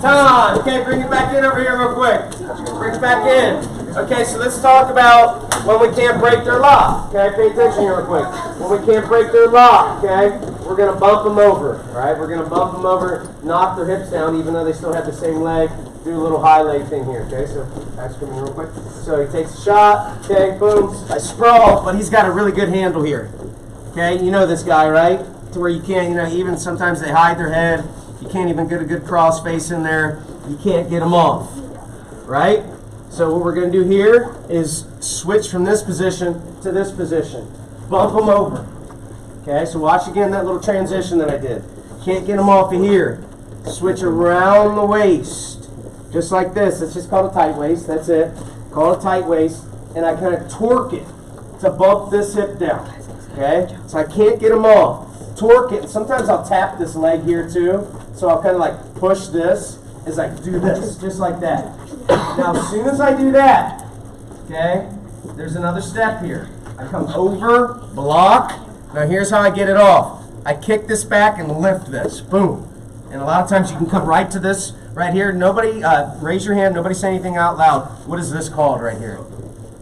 Time. Okay, bring it back in over here real quick. Bring it back in. Okay, so let's talk about when we can't break their lock. Okay, pay attention here real quick. When we can't break their lock, okay, we're going to bump them over. Right? We're going to bump them over, knock their hips down, even though they still have the same leg. Do a little high leg thing here. Okay, so guys, come in real quick. So he takes a shot. Okay, boom. I sprawl, but he's got a really good handle here. Okay, you know this guy, right? To where you can't, even sometimes they hide their head. You can't even get a good cross face in there. You can't get them off, right? So what we're going to do here is switch from this position to this position. Bump them over. Okay, so watch again that little transition that I did. Can't get them off of here. Switch around the waist. Just like this. It's just called a tight waist. That's it. Call it a tight waist. And I kind of torque it to bump this hip down. Okay, so I can't get them off. Torque it. Sometimes I'll tap this leg here too. So I'll kind of like push this as I do this, just like that. Now as soon as I do that, okay, there's another step here. I come over, block. Now here's how I get it off. I kick this back and lift this. Boom. And a lot of times you can come right to this right here. Nobody, raise your hand. Nobody say anything out loud. What is this called right here?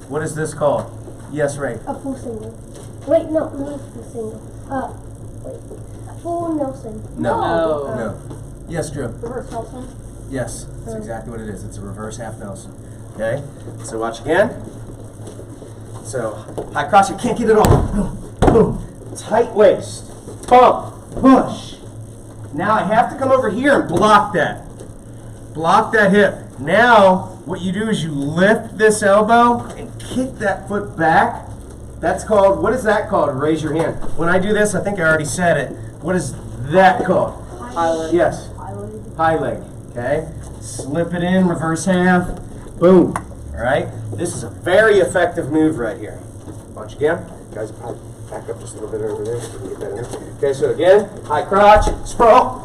What is this called? Yes, Ray. A full single. Wait, no, not a full single. Wait. A full Nelson. No. Yes, Drew. Reverse Nelson. Yes, that's exactly what it is. It's a reverse half Nelson. Okay, so watch again. So high cross, you can't get it off. Boom, boom. Tight waist, bump, push. Now I have to come over here and block that. Block that hip. Now what you do is you lift this elbow and kick that foot back. That's called, what is that called? Raise your hand. When I do this, I think I already said it. What is that called? High leg. Yes. High leg. High leg. Okay, slip it in, reverse half, boom. All right, this is a very effective move right here. Watch again, guys. Back up just a little bit over there. So we can get that in there. Okay, so again, high crotch, sprawl,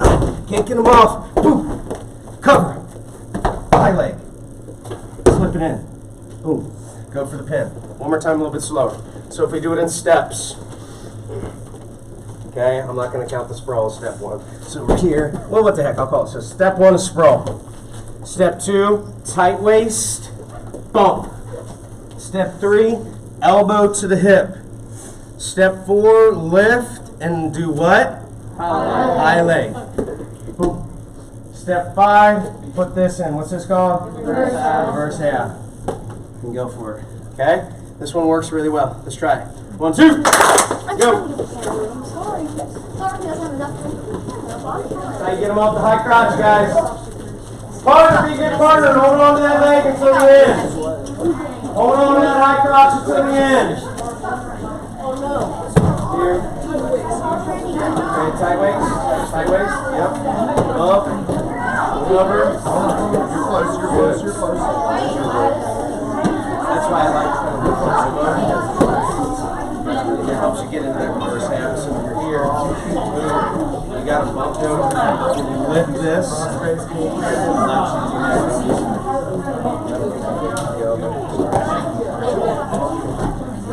can't get them off. Boom, cover, high leg, slip it in, boom. Go for the pin. One more time, a little bit slower. So if we do it in steps. Okay, I'm not going to count the sprawl as step 1. So we're here. Well, what the heck? I'll call it. So step 1 is sprawl. Step 2, tight waist, bump. Step 3, elbow to the hip. Step 4, lift and do what? High leg. Boom. Step 5, put this in. What's this called? Reverse half. You can go for it. Okay? This one works really well. Let's try it. 1, 2, go. I'm sorry. Sorry, he doesn't have enough. That's how you get them off the high crotch, guys. Partner, be a good partner. Hold on to that leg until the end. Hold on to that high crotch until the end. Here. Okay, tight waist. Tight waist. Yep. Up. Over. You're close. That's why I like it helps you get into that reverse half. So when you're here, you got to bump over. You lift this.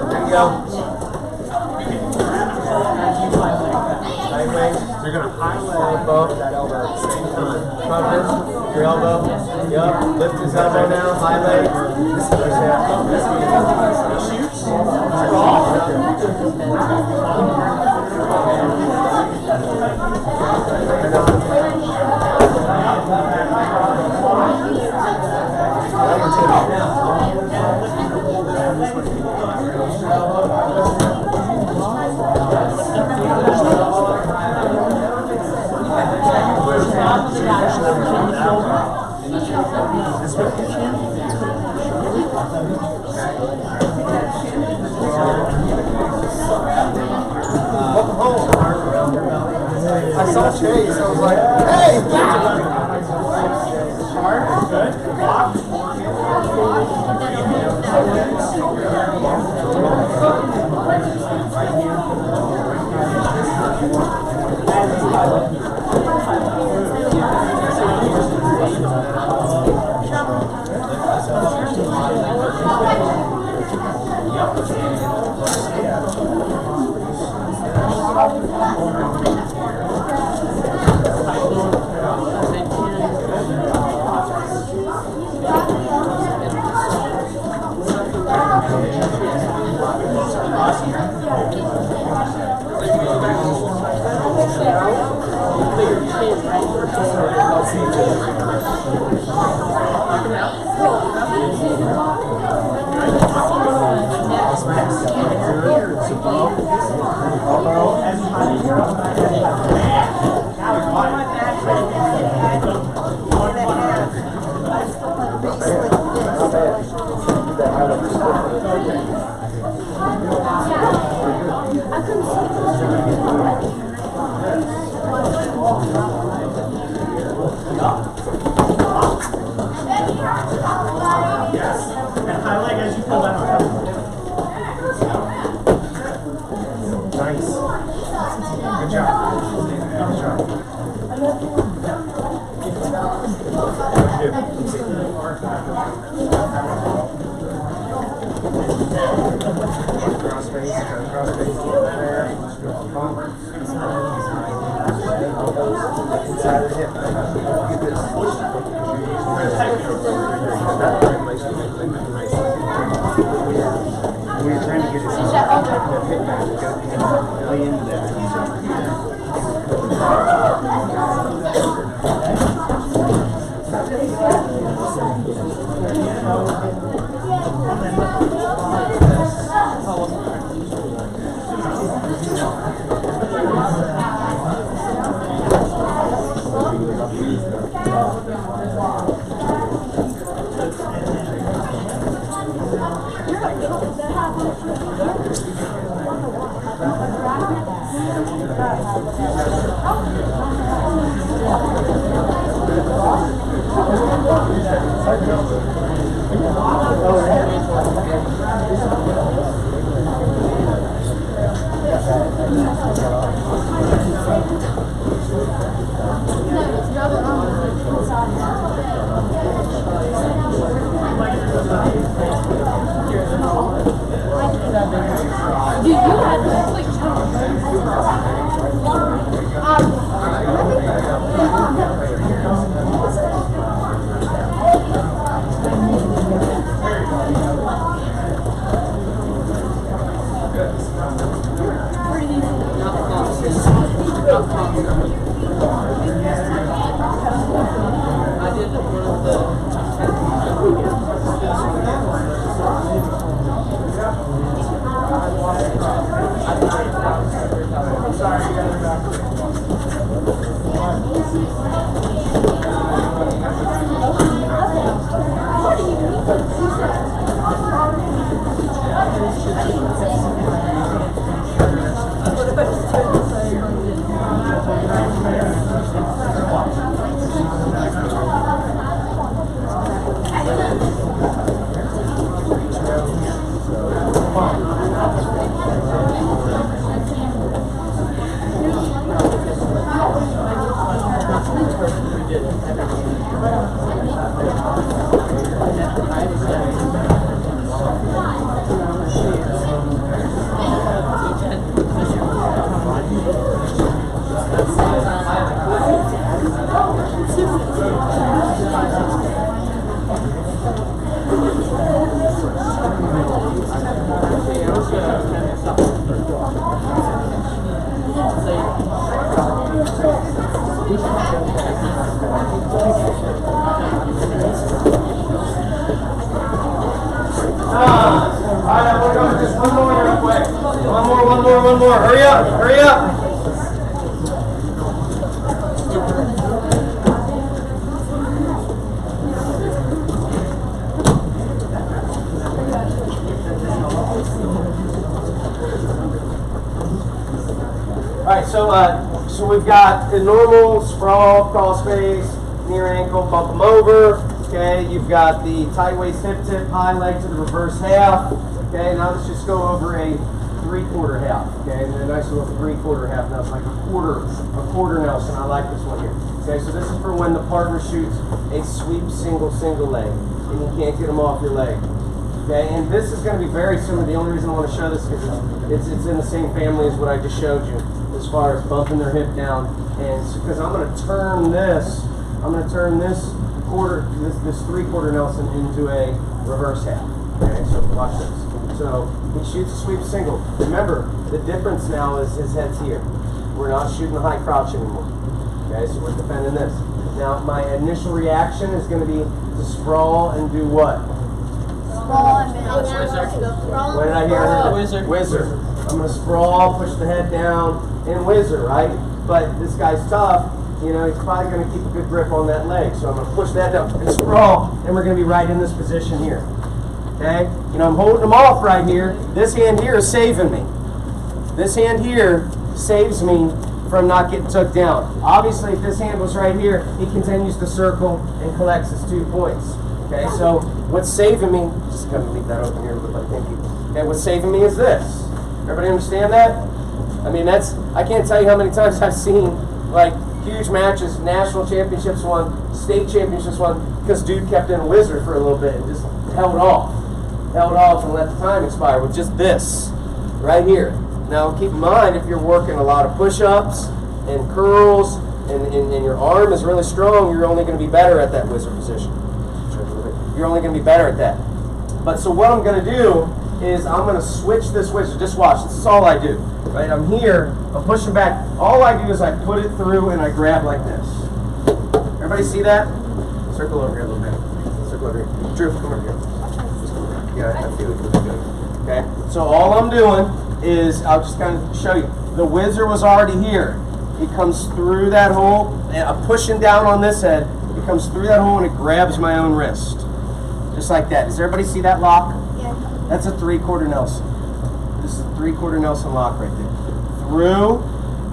There you go. Sideways. You're going to high leg bump that elbow at the same time. Cover your elbow. Yup. Lift his elbow down. High leg. Reverse half. I saw Chase, I was like, hey! Dude, you had to Alright, we're going just one more real quick. One more. Hurry up. Alright, so we've got the normal sprawl, crawl space, near ankle, bump them over. Okay, you've got the tight waist hip tip, high leg to the reverse half. Okay, now let's just go over a 3/4 half. Okay, and a nice little 3/4 half. Now it's like a quarter Nelson. I like this one here. Okay, so this is for when the partner shoots a sweep single leg, and you can't get them off your leg. Okay, and this is going to be very similar. The only reason I want to show this is because it's in the same family as what I just showed you, as far as bumping their hip down. And because I'm going to turn this this 3/4 Nelson into a reverse half. Okay, so watch this. So he shoots a sweep single. Remember, the difference now is his head's here. We're not shooting the high crouch anymore. Okay, so we're defending this. Now my initial reaction is going to be to sprawl and do what? What did I hear? Whizzer. I'm going to sprawl, push the head down, and whizzer, right? But this guy's tough. You know, he's probably going to keep a good grip on that leg. So I'm going to push that down and sprawl, and we're going to be right in this position here. Okay? You know, I'm holding them off right here. This hand here is saving me. This hand here saves me from not getting took down. Obviously, if this hand was right here, he continues to circle and collects his 2 points. Okay, so what's saving me, just going to leave that open here, but thank you. Okay, what's saving me is this. Everybody understand that? I mean, I can't tell you how many times I've seen, like, huge matches, national championships won, state championships won, because dude kept in a whizzer for a little bit and just held off and let the time expire with just this right here. Now keep in mind, if you're working a lot of push-ups and curls and your arm is really strong, you're only going to be better at that whizzer position. You're only going to be better at that. But so what I'm going to do is I'm going to switch this whizzer. Just watch. This is all I do. Right? I'm here. I'm pushing back. All I do is I put it through and I grab like this. Everybody see that? Circle over here a little bit. Circle over here. Drew, come over here. Yeah, I feel it. Okay. So all I'm doing is I'll just kind of show you. The whizzer was already here. It comes through that hole, and I'm pushing down on this head. It comes through that hole and it grabs my own wrist. Just like that. Does everybody see that lock? Yeah. That's a 3/4 Nelson. This is a 3/4 Nelson lock right there. Through,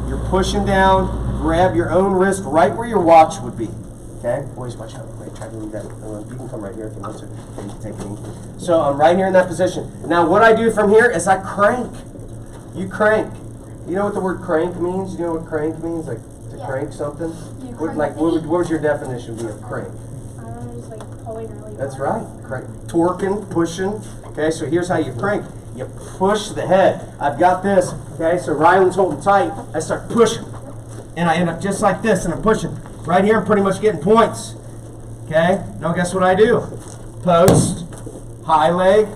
you're pushing down, grab your own wrist right where your watch would be. Okay? Boys, watch out. Wait, try to leave that. You can come right here if you want to. Okay, you can take it easy. So I'm right here in that position. Now what I do from here is I crank. You crank. You know what the word crank means? You know what crank means? Like to crank something? What would your definition be of crank? Just like pulling really That's right. Crank. Torquing, pushing. Okay, so here's how you crank. You push the head. I've got this. Okay, so Ryland's holding tight. I start pushing. And I end up just like this, and I'm pushing. Right here, I'm pretty much getting points. Okay, now guess what I do? Post, high leg.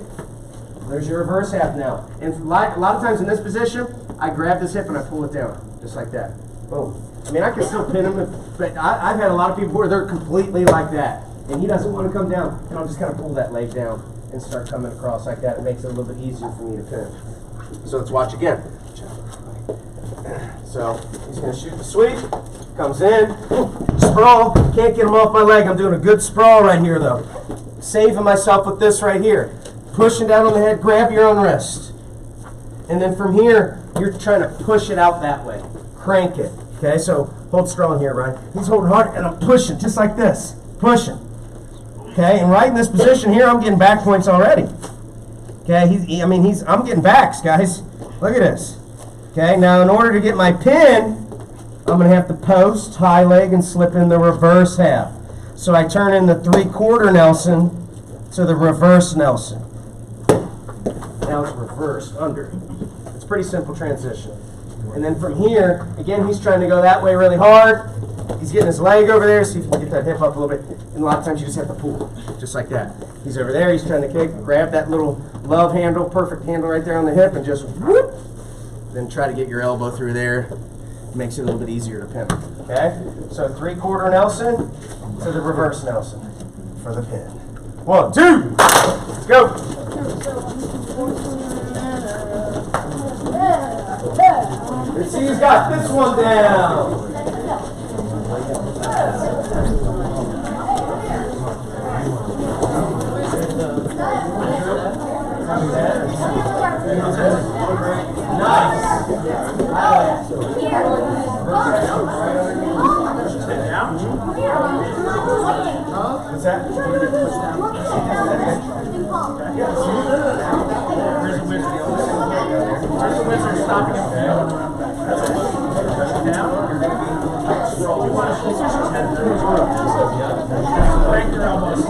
There's your reverse half now. And a lot of times in this position, I grab this hip and I pull it down. Just like that. Boom. I mean, I can still pin him, but I've had a lot of people where they're completely like that, and he doesn't want to come down, and I'll just kind of pull that leg down and start coming across like that. It makes it a little bit easier for me to pin. So let's watch again. So he's going to shoot the sweep, comes in, sprawl, can't get him off my leg. I'm doing a good sprawl right here though. Saving myself with this right here. Pushing down on the head, grab your own wrist. And then from here, you're trying to push it out that way. Crank it. Okay, so hold strong here, right? He's holding hard, and I'm pushing, just like this. Pushing. Okay, and right in this position here, I'm getting back points already. Okay, I'm getting backs, guys. Look at this. Okay, now in order to get my pin, I'm going to have to post, high leg, and slip in the reverse half. So I turn in the 3/4 Nelson to the reverse Nelson. Now it's reverse, under. It's a pretty simple transition. And then from here, again, he's trying to go that way really hard. He's getting his leg over there, see if you can get that hip up a little bit. And a lot of times you just have to pull, just like that. He's over there, he's trying to kick, grab that little love handle, perfect handle right there on the hip, and just whoop. Then try to get your elbow through there. Makes it a little bit easier to pin. Okay? So 3/4 Nelson to the reverse Nelson for the pin. 1, 2, let's go. Let's see who's got this one down. Nice. What's that? Where's the wizard stopping him? That's it. Down. You want to push his head through his rope. Crank your elbows.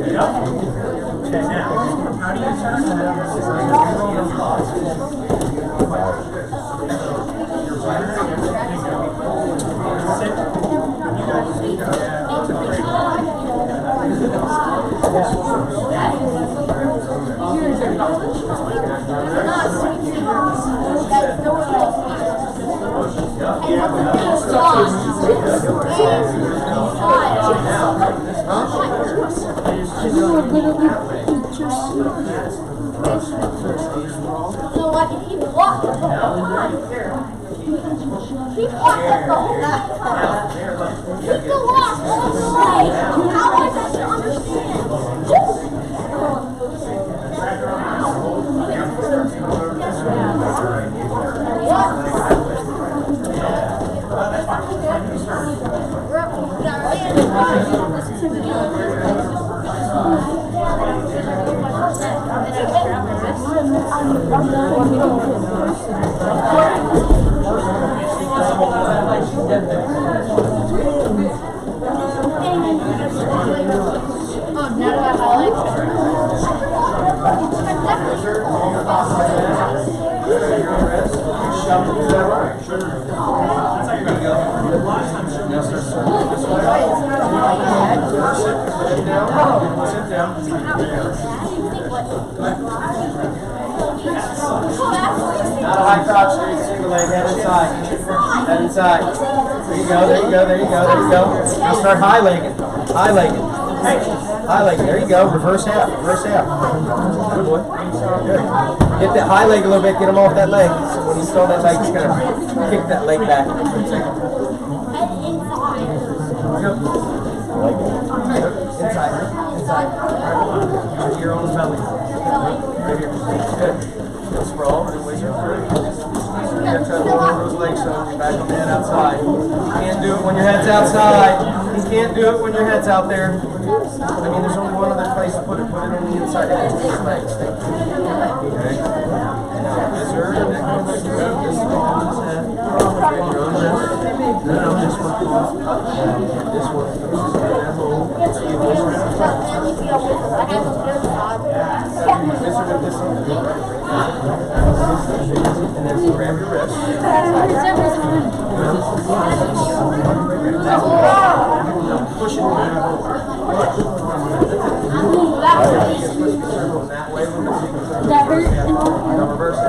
Yep. Okay, now, how do you turn that? So I can keep walking. Keep walking the whole time. Keep the walk the whole way. How am I supposed to understand? Not a high crouch, straight single leg, head inside. Head inside. There you go, there you go, there you go, there you go. Now start high legging. High legging. High legging. There you go. Reverse half. Reverse half. Good boy. Good. Get that high leg a little bit, get him off that leg. So when he's on that leg, he's gonna kick that leg back. Inside. Inside. Right here on his belly. Right here. Good. Sprawl and wizard through. You gotta try to hold on those legs so you're back on the head outside. You can't do it when your head's outside. You can't do it when your head's out there. I mean, there's only one other place to put it. Put it on the inside of his legs. Okay? Now, wizard, and then go back through. This one on his head. Your own wrist. No, this one. This one. That hole. See you wizard. Wizard with this one. And then grab your wrist. Push it down. That way. That hurt. Reverse it.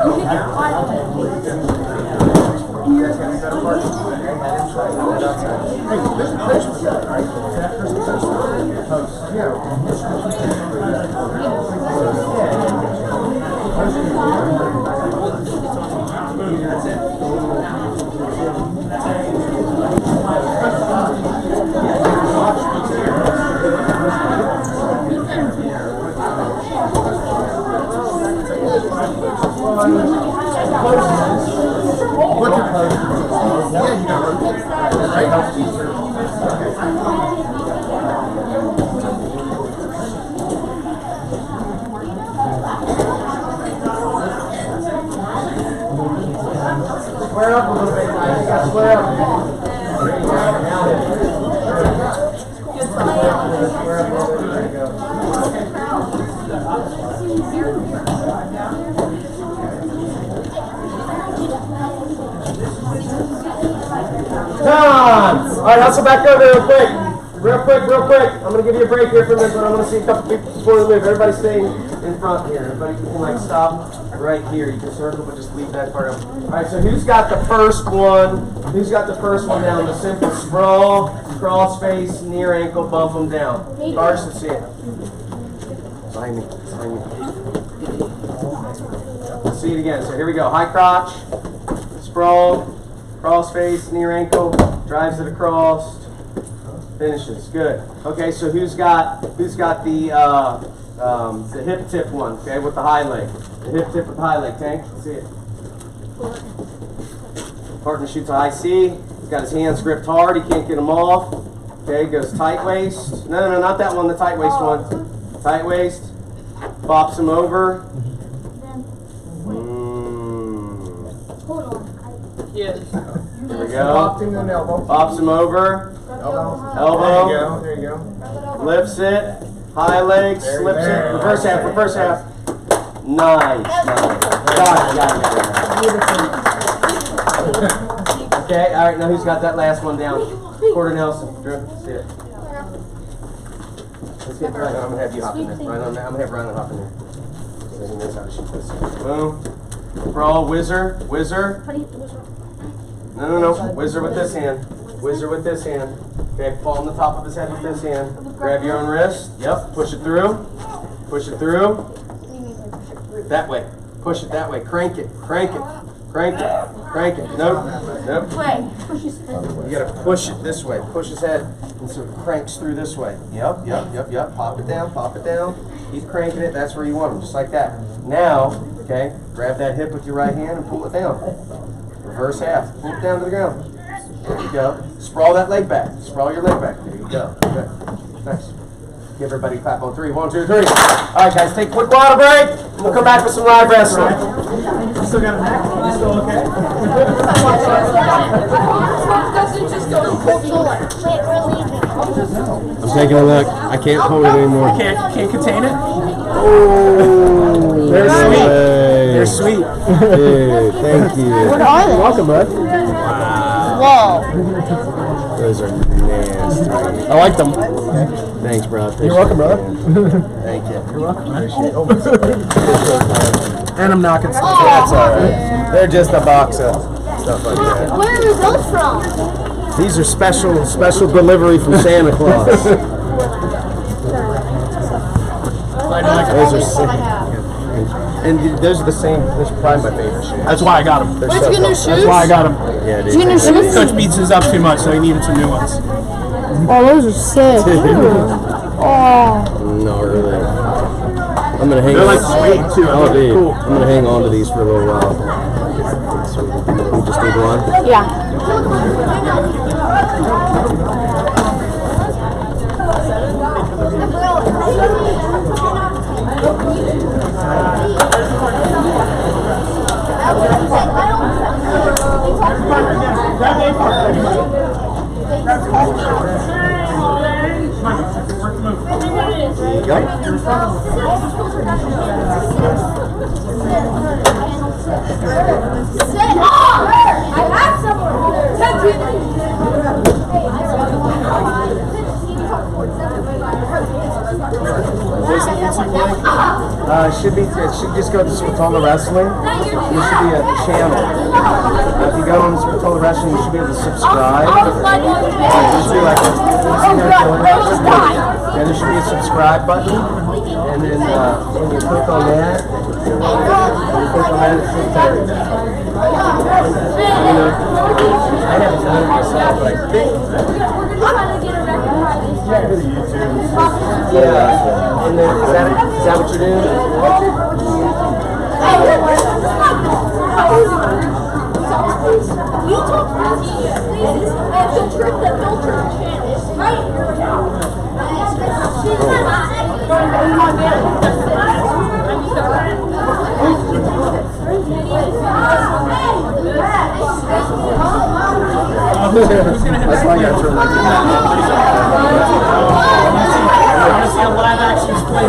Square up a little bit, guys. You gotta square up. Square up a little bit. There you go. Time! Alright, hustle back over real quick. Real quick. I'm going to give you a break here for a minute, but I'm going to see a couple people before we leave. Everybody stay in front here. Everybody can like stop right here. You can circle, but just leave that part up. Alright, so who's got the first one? Who's got the first one down? The simple sprawl, cross face, near ankle, bump them down. First, let's see it. Behind me. Let's see it again. So here we go. High crotch, sprawl, cross face, near ankle, drives it across, finishes. Good. Okay, so who's got the hip tip one? Okay, with the high leg. The hip tip with the high leg. Tank. Let's see it. Partner shoots a high C. He's got his hands gripped hard. He can't get them off. Okay, goes tight waist. No, not that one. The tight waist one. Tight waist. Bops him over. Yes. There we go. Pops him over. Elbow. There you go. Lifts it. High leg. Slips it. Reverse half. Nice. Got it. Okay, alright, now who's got that last one down? Quarter Nelson. Drew, see it. Let's get right. I'm going to have you hop in there. Right on there. I'm going to have Ryan hop in there. So he knows how to shoot this. Boom. Brawl, whizzer. No. Whizzer with this hand. Okay, palm the top of his head with this hand. Grab your own wrist. Yep. Push it through. That way. Push it that way. Crank it. Nope. You gotta push it this way. Push his head and so it cranks through this way. Yep. Pop it down. Keep cranking it. That's where you want him. Just like that. Now, okay, grab that hip with your right hand and pull it down. Reverse half. Pull it down to the ground. There you go. Sprawl that leg back. Sprawl your leg back. There you go. Good. Nice. Give everybody a clap on 3. 1, 2, 3. All right, guys, take a quick water break. And we'll come back with some live wrestling. You still got a neck? You still okay? I'm taking a look. I can't hold it anymore. Can't contain it? Oh, They're sweet. Hey. They're sweet. Dude, thank you. What are they? Welcome, bud. Whoa. Those are nasty. I like them. Thanks, bro. You're welcome, brother. Thank you. You're welcome. And I'm knocking stuff. That's all right. They're just a box of stuff like that. Where are those from? These are special delivery from Santa Claus. Those are sick. And those are the same. Those are probably my favorite shoes. That's why I got them. They're Where'd you get new That's shoes? why I got them. Yeah, dude. Did you get new shoes? Coach beats his up too much, so he needed some new ones. Oh, those are sick. Oh. No, really. I'm gonna hang. They're like on. sweet too. Oh, dude. Cool. I'm gonna hang on to these for a little while. We just need one. Yeah. Where's the YouTube link? It should just go to Spatola Wrestling. There should be a channel. If you go on Spatola Wrestling, you should be able to subscribe. There should be a subscribe button, and then when you click on that, it should tell you. I haven't done it myself, but I think. Yeah, and then is that what you're doing? That's why I got to turn my live actions play.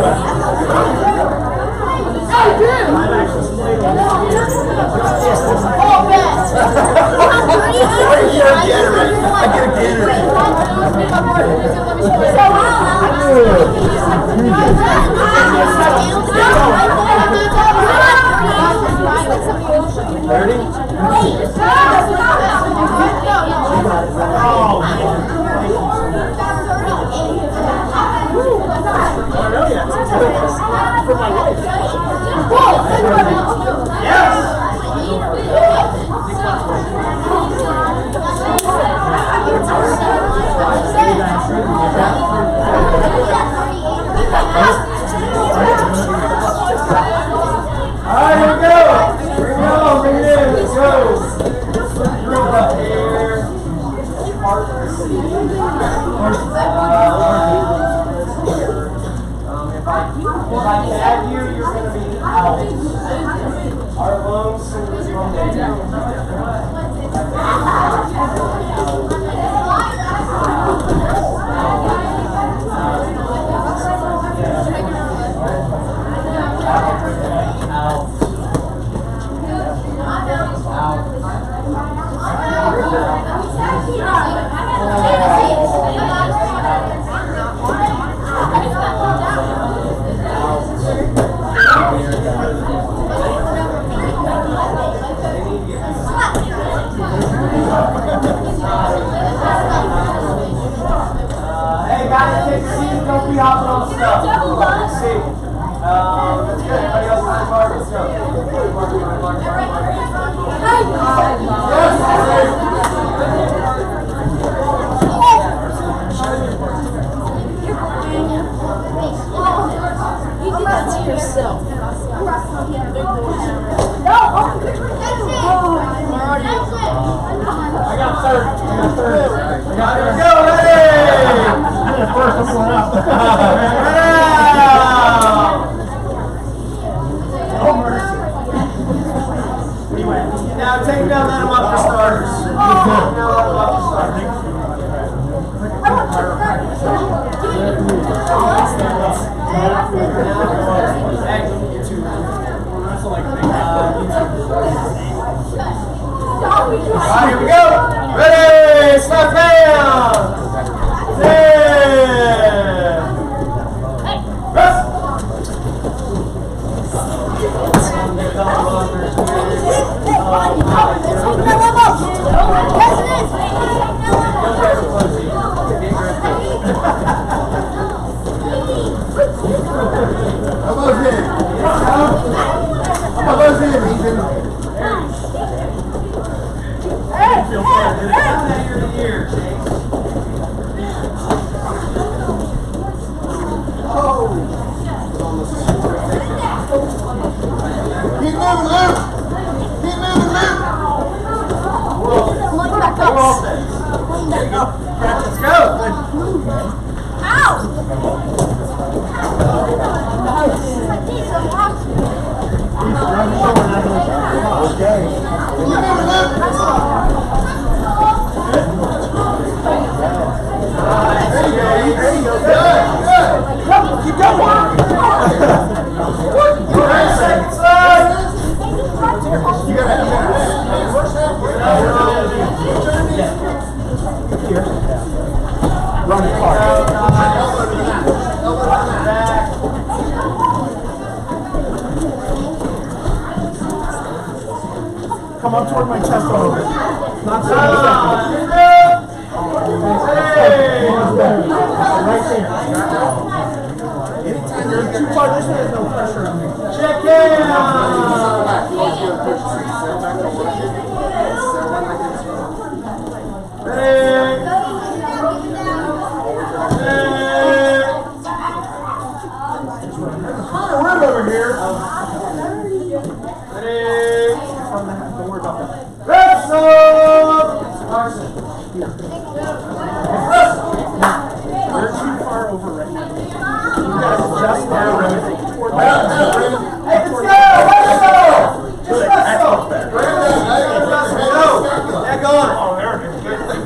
Now take down that up for starters. Alright, here we go. Ready, start down. 1 Come up toward my chest a little bit. Not so right there. Anytime you're too far this way, there's no pressure on me. Check in! We're over here. Don't worry about that. Wrestle! You're too far over right now. You guys just now everything. Hey, let's go! Wrestle! Just wrestle! Yeah, go on.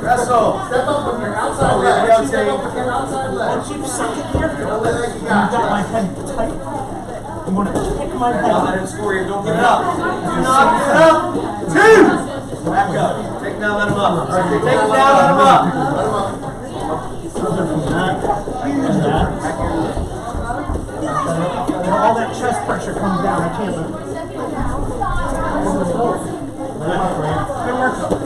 Wrestle. Step up with your outside leg. Step up with your outside leg. Once you suck it here, you got my head tight. I'm going to kick my head. Don't let him score you. Don't give it up. Do not give it up. 2! Back up. Take him down, let him up. Take him down, let him up. All that chest pressure comes down. I can't move. Good work, though.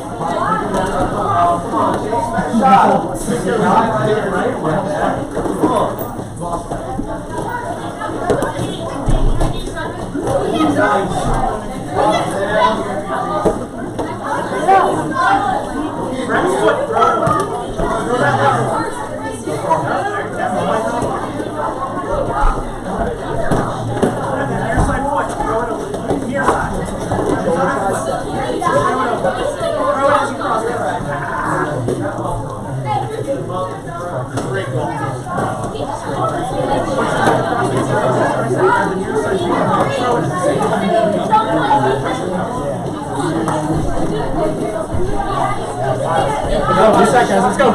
Let's go.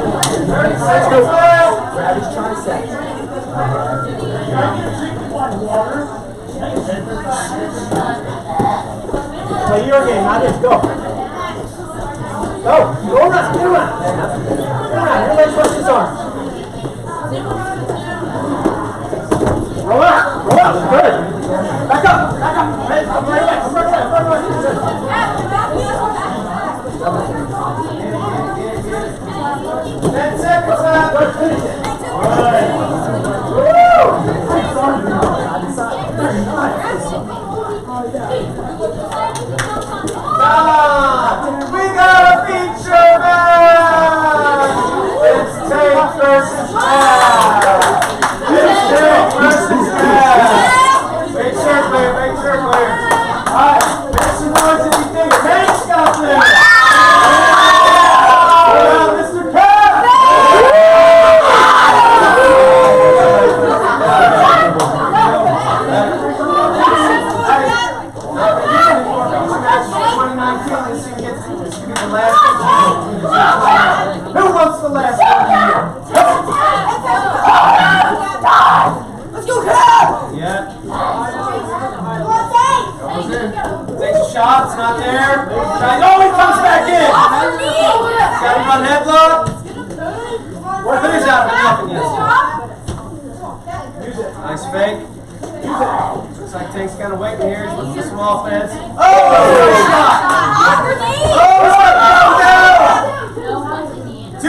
Let's go. Grab his tricep. Play your game, not his. Go. Go. Go around. Get around. Get around. Your legs touch his arm. Roll out. Roll out. Good. Back up. Back up. Right. Up right away. Up right away. Up right away. Good. 10 seconds left. Let's finish it. All right. Woo! We got a feature match! It's Tank versus Matt! It's Tank versus Matt! Make sure, player, make sure, player. Alright, make some noise if you think Tank's got this! Mr. Cat! Who wants the last one here? Let's go, Cat! Yeah. Takes a shot, it's not there. Oh, he comes back in! Got him on headlock. What is out of nothing, yes. Nice fake. Looks like Tank's kind of waiting here. He's looking for some offense. Oh, shot! Oh, down! 2!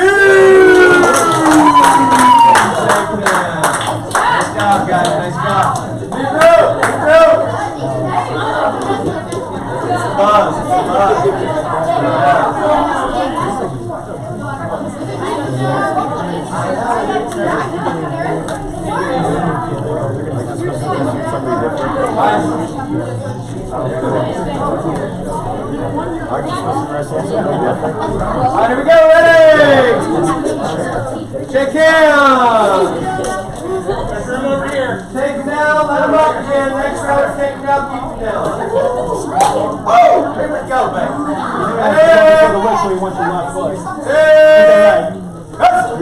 Nice job, guys. Nice job. Big road. Big road. It's a buzz. It's a buzz. Alright, here we go, ready! Check hands! There's room over here. Take him down, let him up again. Next round, take him down, keep him down. Oh! Here we go, baby. Hey!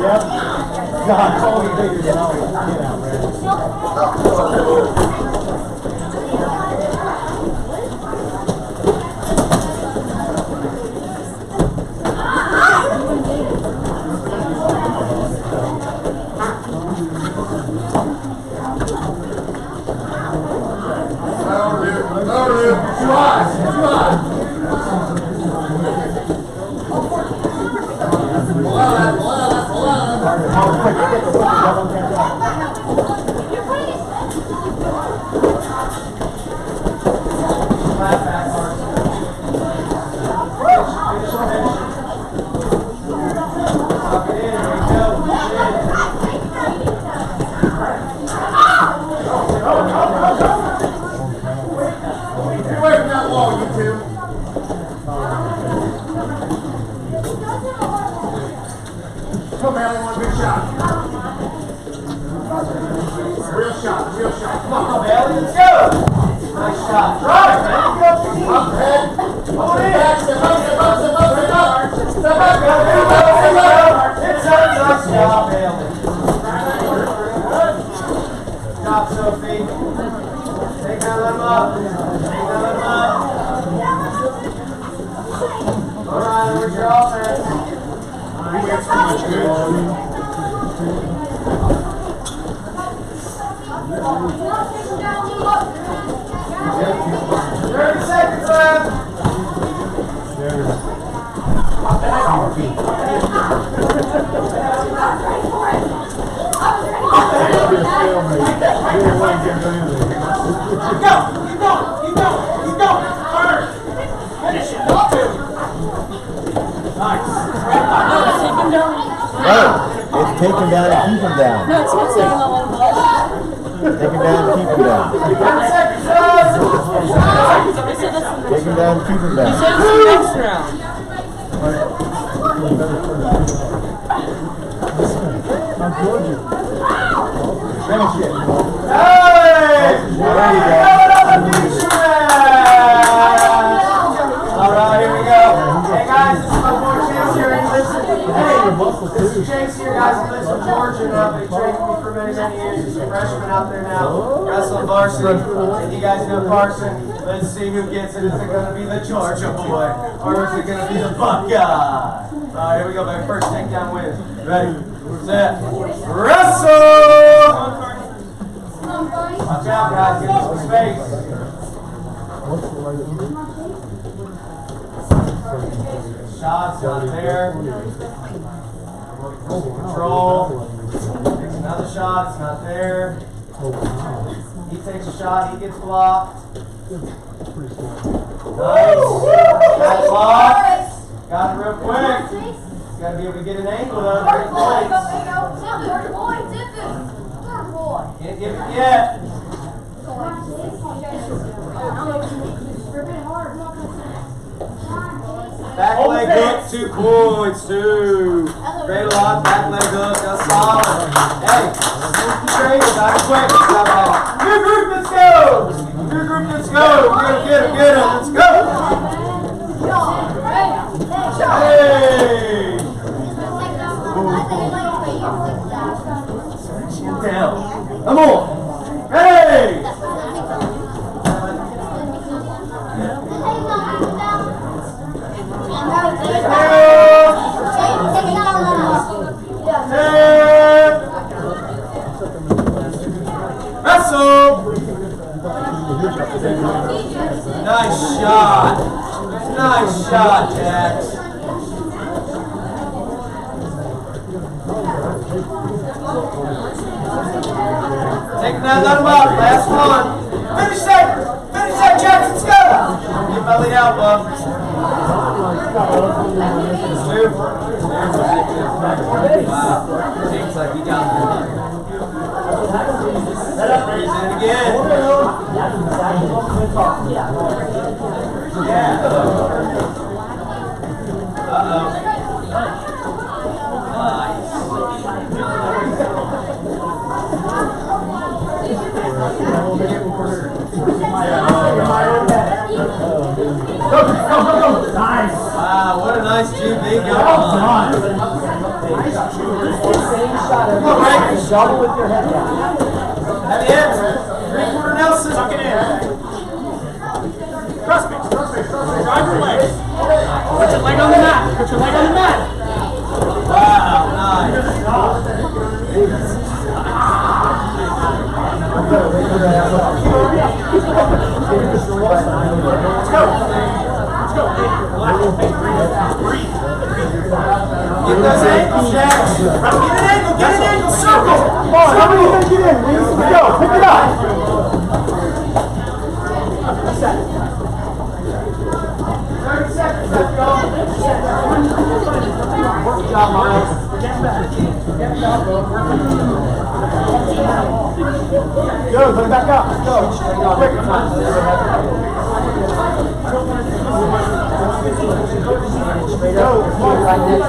Yep. God, it's all bigger than all. Get out, man. Too hot. Come on, one big shot. Real shot, real shot. Come on, Bailey, let's go. Nice shot. Right, man. Up head. Hold it. Step up, step up, step up, step up. Step up, go. It's up. Nice job, Bailey. Good job, Sophie. Take that limb up. Take that limb up. All right, where's your offense? That's too much good. 30 seconds left. Go! Keep going! Keep going! Keep going! First! Finish it! Nice! It's take him down and keep him down. No, it's not saying that one. Take him down and keep him down. 30 seconds left. Take him down and keep him down. You said it's the next round. Finish it. Hey! There you go. All right, here we go. Hey guys, this is my boy Chase here. And listen, hey, this is Chase here, guys. He lives in Georgia now. Been training with me for many, many years. He's a freshman out there now, wrestling varsity. And you guys know Carson. Let's see who gets it. Is it going to be the Georgia boy, or is it going to be the Buckeye? All right, here we go. My first takedown win. Ready, set, wrestle! Watch out, guys. Give me some space. Shots not there. Control. Takes another shot. It's not there. He takes a shot. He gets blocked. Nice. Got it blocked. Got it real quick. Got to be able to get an angle on it. Can't give it yet. Back leg hook, 2 points, 2. Great a lot, back leg hook, that's solid. Hey, straight, got it quick. Your group, let's go. Your group, let's go. Get him, let's go. Hey. Down. Come on. Hey. Wrestle! Nice shot. Nice shot, Jax. Taking that, let him up. Last one. Finish that, Jax. Let's go. Get belly out, bub. Seems like he got it. He's in again. Yeah. Uh-oh. Nice. Wow, what a nice GB going on. Come on, Ray. Shovel with your head down. At the end. 3/4 Nelson. Tuck it in. Trust me. Drive your legs. Put your leg on the mat. Wow, nice. Let's go. those ankles next. Get an angle, circle. Come on, how many are going to get in? Let's go, pick it up. 30 seconds left, y'all. Good job, Miles. Go, put it back up. Let's go. Quick time. Go, come on, like this.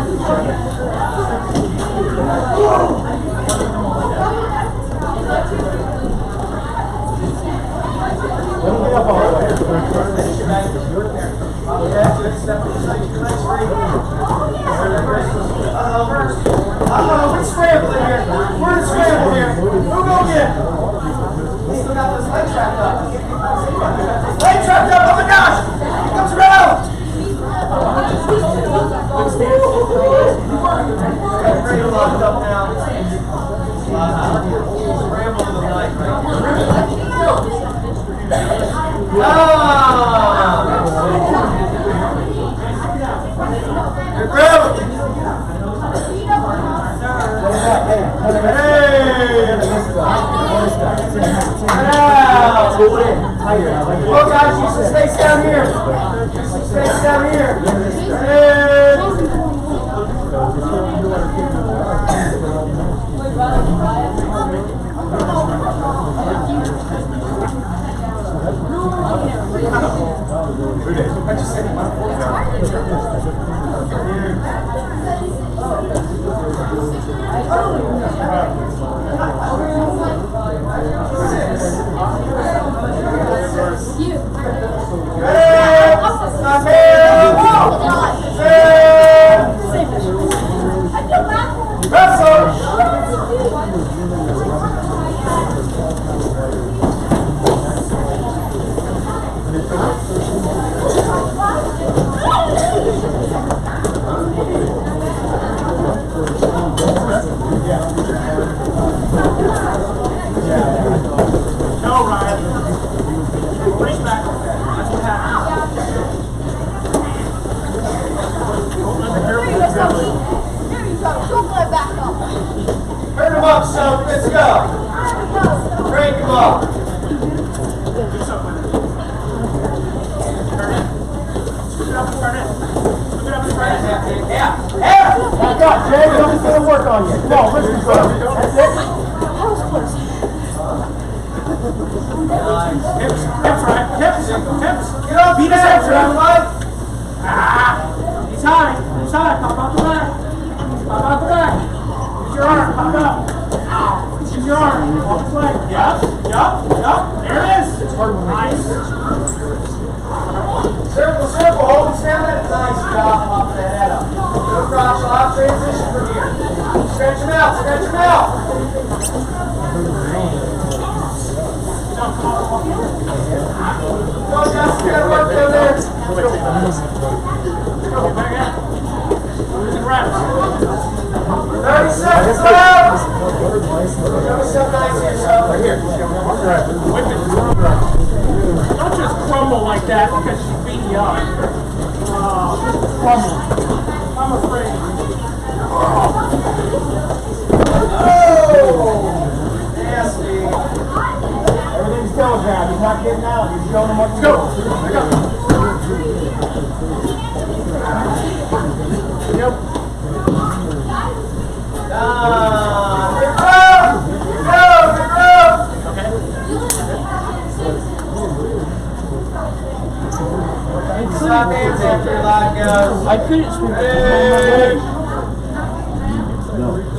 Let me get up all the way. We're scrambling here. We're scrambling here. Who go get? We still got this leg trapped up. Leg trapped up. Oh my gosh! Here comes around. Pretty locked up now. Scramble to the leg right here. You're grounded. Well, guys, you should stay down here. You should stay down here. Turn him up, so let's go. Break him up. Yeah. Back up, Jay. Nobody's going to work on you. Come on, let's go. That's it. Hips, right? Hips. Get up, beat his hips, right? He's high. Pop out the back. Use your arm. Pop up. Use your arm. Walk this way. Yup. There it is. Nice. Circle. Hold it down. Nice job. Pop that head up. No crotch lock. Transition from here. Stretch him out. Go, Justin. Good work down there. Go back out. 30 seconds left. Show me something nice here, so. Right here. Whip it. Don't just crumble like that because she beat you up. Crumble. I'm afraid. Oh! Nasty. Everything's going now. He's not getting out. He's showing him what to do. Back up. Yep. Good go. Okay. Stop hands after your line goes. I couldn't swim.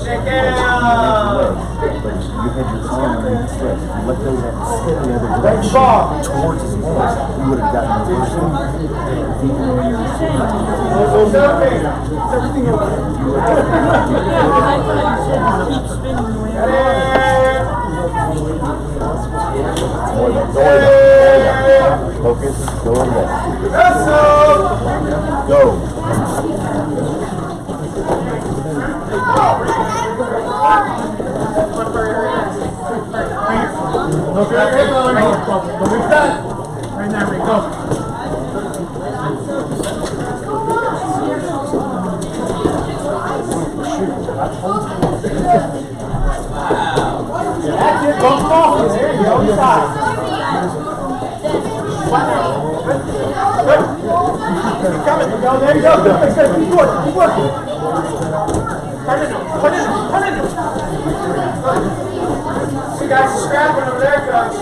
Shake it out. You had your arm underneath the stretch. You let go of that and spin the other direction towards his arm. You would have gotten the first one. Everything else. Keep spinning the way Focus. Go in there. Go. Right now, we go. There you go. Keep working. Turn it. See guys are scrapping over there, coach.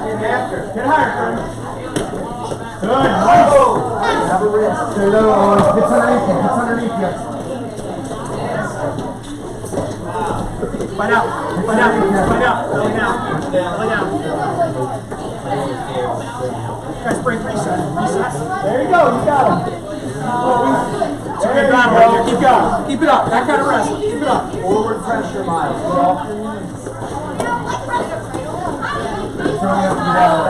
Getting after. Get higher, Kurt. Good. Have a wrist. Stay low. Gets underneath you. Find out. Lay down. Guys, break reset. There you go. You got him. It's a good battle right there. Keep going. Keep it up. That kind of wrestling. Keep it up. Forward pressure, Miles. Get off your knees. Get out.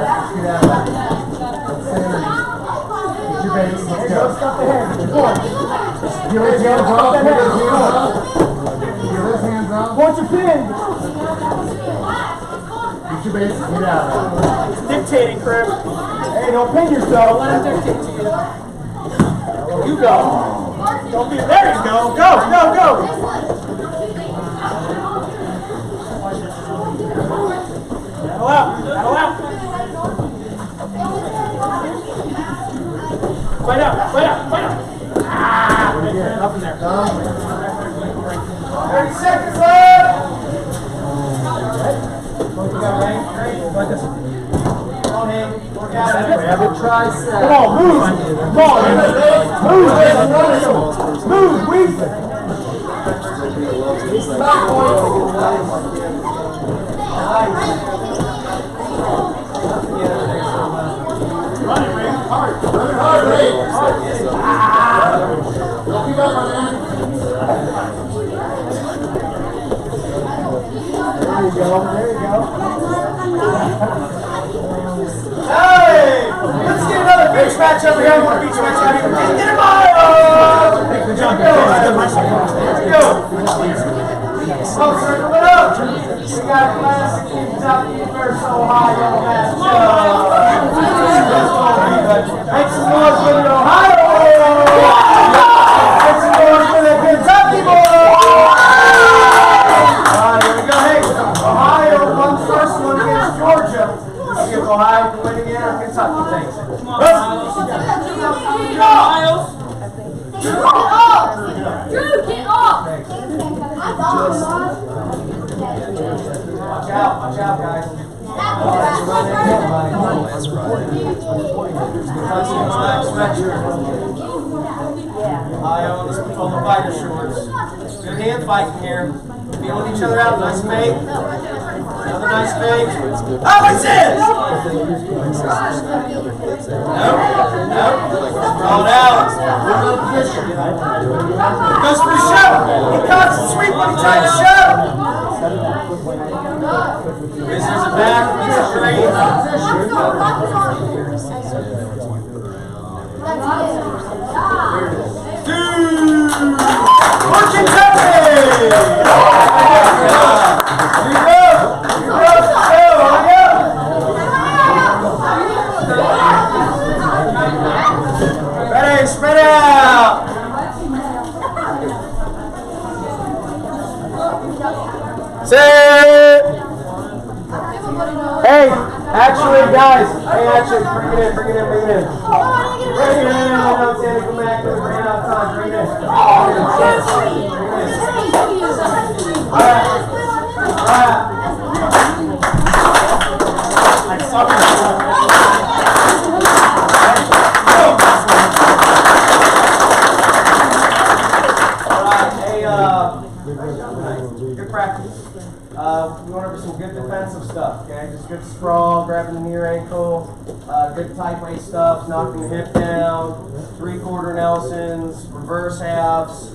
Get your base. Let's go. Stuff the head. Get your hands off. Point your pin. Get your base. Get out. It's dictating, Chris. Hey, don't pin yourself. Let him dictate to you. You go. Don't be there. You go. Go. Battle out. Fight out. Up in there. 30 seconds left. Come on, Hank. Work out it. Grab a tricep. Come on, move. Move, weave it. Run it, Ray. Hard, Ray. Don't give up on that. There you go. Hey! Let's get another beach match over here. One beach match out here. Get him on! Good job, guys. Let's go. Oh, circle it up. We got classic Kentucky versus Ohio matchup. Make some noise for the Ohio boys. Make some noise for the Kentucky boys. All right, here we go. Hey, Ohio won the first one against Georgia. See if Ohio can win again or Kentucky takes it. Drew, get off! Watch out, guys. Ohio on the Spatola fighter shorts. Good hand fighting here. Feeling each other out. Nice fake. Another nice fake. Oh, what's this? Nope. Throw it out. Goes for the shove. He caught the sweep when he tried to shove. Prisoners are back. He's a straight. For Kentucky! Ready, spread out! Sit! Hey, actually, guys, bring it in. Bring it in. Don't say come back, we're running out of time, bring it in. All right. Good practice. We went over some good defensive stuff, okay? Just good sprawl, grabbing the near ankle, good tight waist stuff, knocking the hip down, 3/4 Nelsons, reverse halves.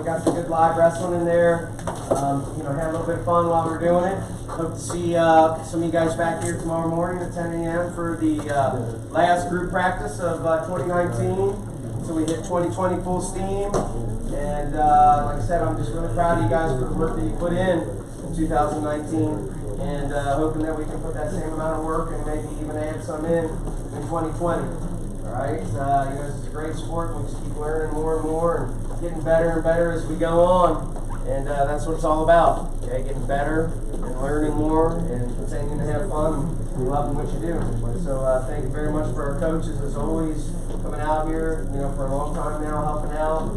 Got some good live wrestling in there. Had a little bit of fun while we were doing it. Hope to see some of you guys back here tomorrow morning at 10 a.m. for the last group practice of 2019. So we hit 2020 full steam. And like I said, I'm just really proud of you guys for the work that you put in 2019. And hoping that we can put that same amount of work and maybe even add some in 2020. All right, this is a great sport. We just keep learning more and more and getting better and better as we go on. And that's what it's all about. Okay, getting better and learning more and continuing to have fun and loving what you do. So thank you very much for our coaches as always coming out here. For a long time now, helping out.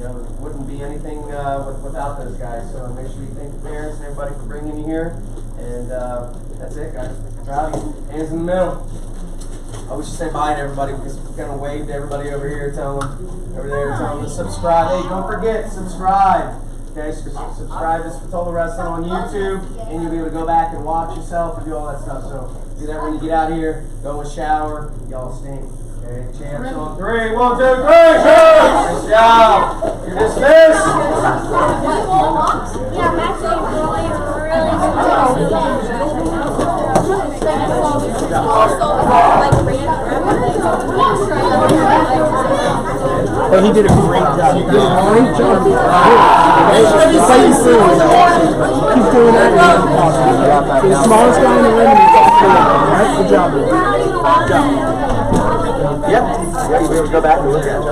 It wouldn't be anything without those guys. So make sure you thank the parents and everybody for bringing you here. And that's it, guys. Proud of you. Hands in the middle. I wish you say bye to everybody because we're going to wave to everybody over here, tell them over there, tell them to subscribe. Hey, don't forget, subscribe. Okay, subscribe to Spatola Wrestling on YouTube, and you'll be able to go back and watch yourself and do all that stuff. So do that when you get out here. Go in the shower. Y'all stink. Okay, champs on 3. 1, 2, 3. Nice job. You're dismissed. Yeah, I'm actually But he did a great job. He did a great job. Keep doing that. The smallest guy in the ring. Right? Good job. Good job. Yep. Yeah, you'll be able to go back and look at it.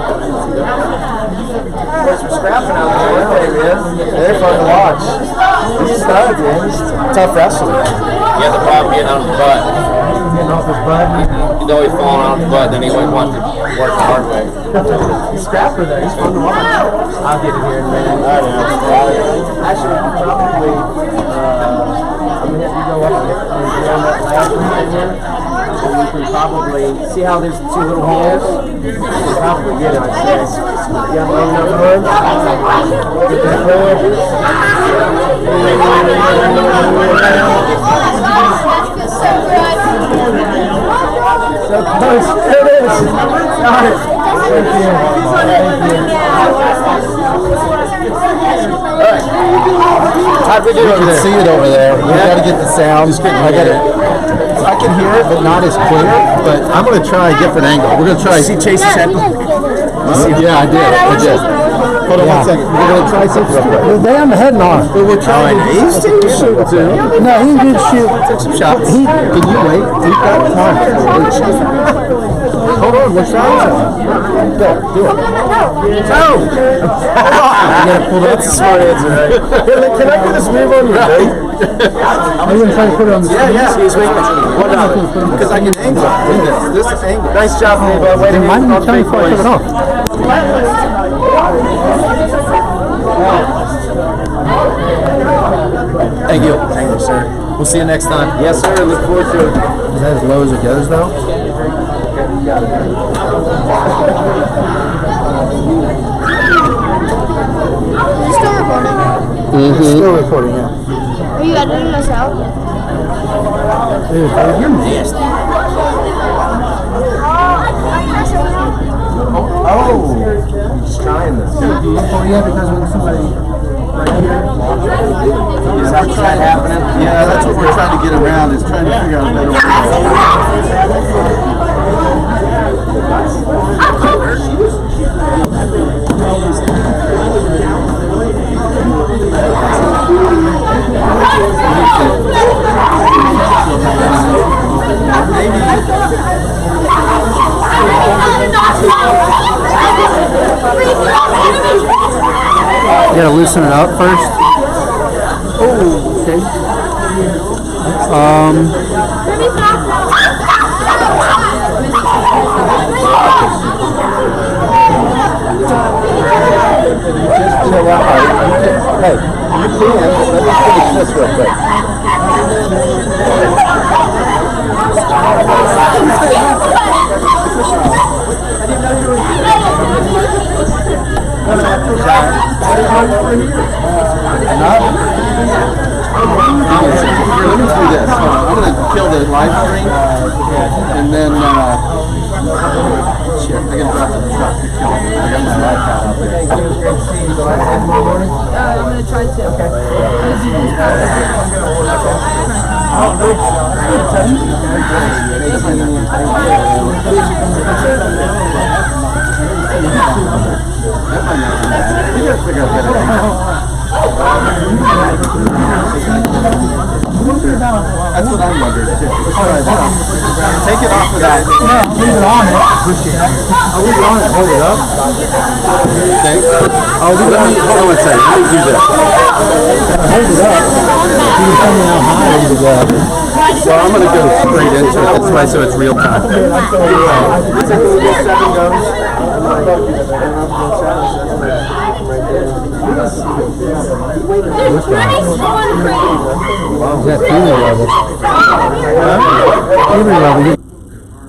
Boys were scrapping out there, weren't they, man? They're fun to watch. He's studs, man. He's tough wrestler. He had the problem getting on his butt. Getting off his butt. He's always falling on his butt, then he went wanted to work the hard way. He's scrapper though. He's fun to watch. I'll get it here in a minute. Actually, probably, I'm going to have you go up and get on that last one right here. So you can probably see how there's 2 little holes. You can probably get it, I'd say. You have long enough room? Get that room. So close. There it is. Got it. Thank you. Alright. How'd we do over there? See it over there. We gotta get the sound. I can hear it, but not as clear. But I'm gonna try a different angle. We're gonna try. See Chase's head? Yeah, I did. Hold on 1 second. We're gonna try something. Well, they on the head knock. But we're trying. He's taking a shoot too. No, he did shoot. Took some shots. Can you wait? We've got time. Hold on. We're trying. Go. Do it. No! That's a smart answer, right? Can I get this move on your face? I'm going to try to put it on the screen. Yeah. Excuse me. What up? Because I can angle it. This angle. Nice job, Dave. Wait a minute. Why didn't you tell me before I took it off? Thank you. Thank you, sir. We'll see you next time. Yes, sir. Look forward to it. Is that as low as it goes, though? Okay, you got it. You still recording? It's still recording, yeah. Are you editing us out? Dude, you're nasty. Oh! He's trying this. Oh, yeah, because when somebody right here. Is that happening? Yeah, that's what we're trying to get around, is trying to figure out a better You gotta loosen it up first. Oh, okay. Hey, you can. Let me finish this real quick. Let me do this. I'm going to kill the live stream, and then, shit, I got to drop the truck to kill it. I got my iPad out there. Thank you. It was great to see you. I'm going to try to. Okay. You got to figure out better. That's what I'm wondering too. Let's try that. Take it off of that. Yeah, leave it on it. Appreciate it. I'll leave it on it. Hold it up. Thanks. Oh, let me, hold on a second. Let me do this. Hold it up. You can tell me how high it is. So I'm going to go straight into it this way so it's real time. Is that fever level? Fever level.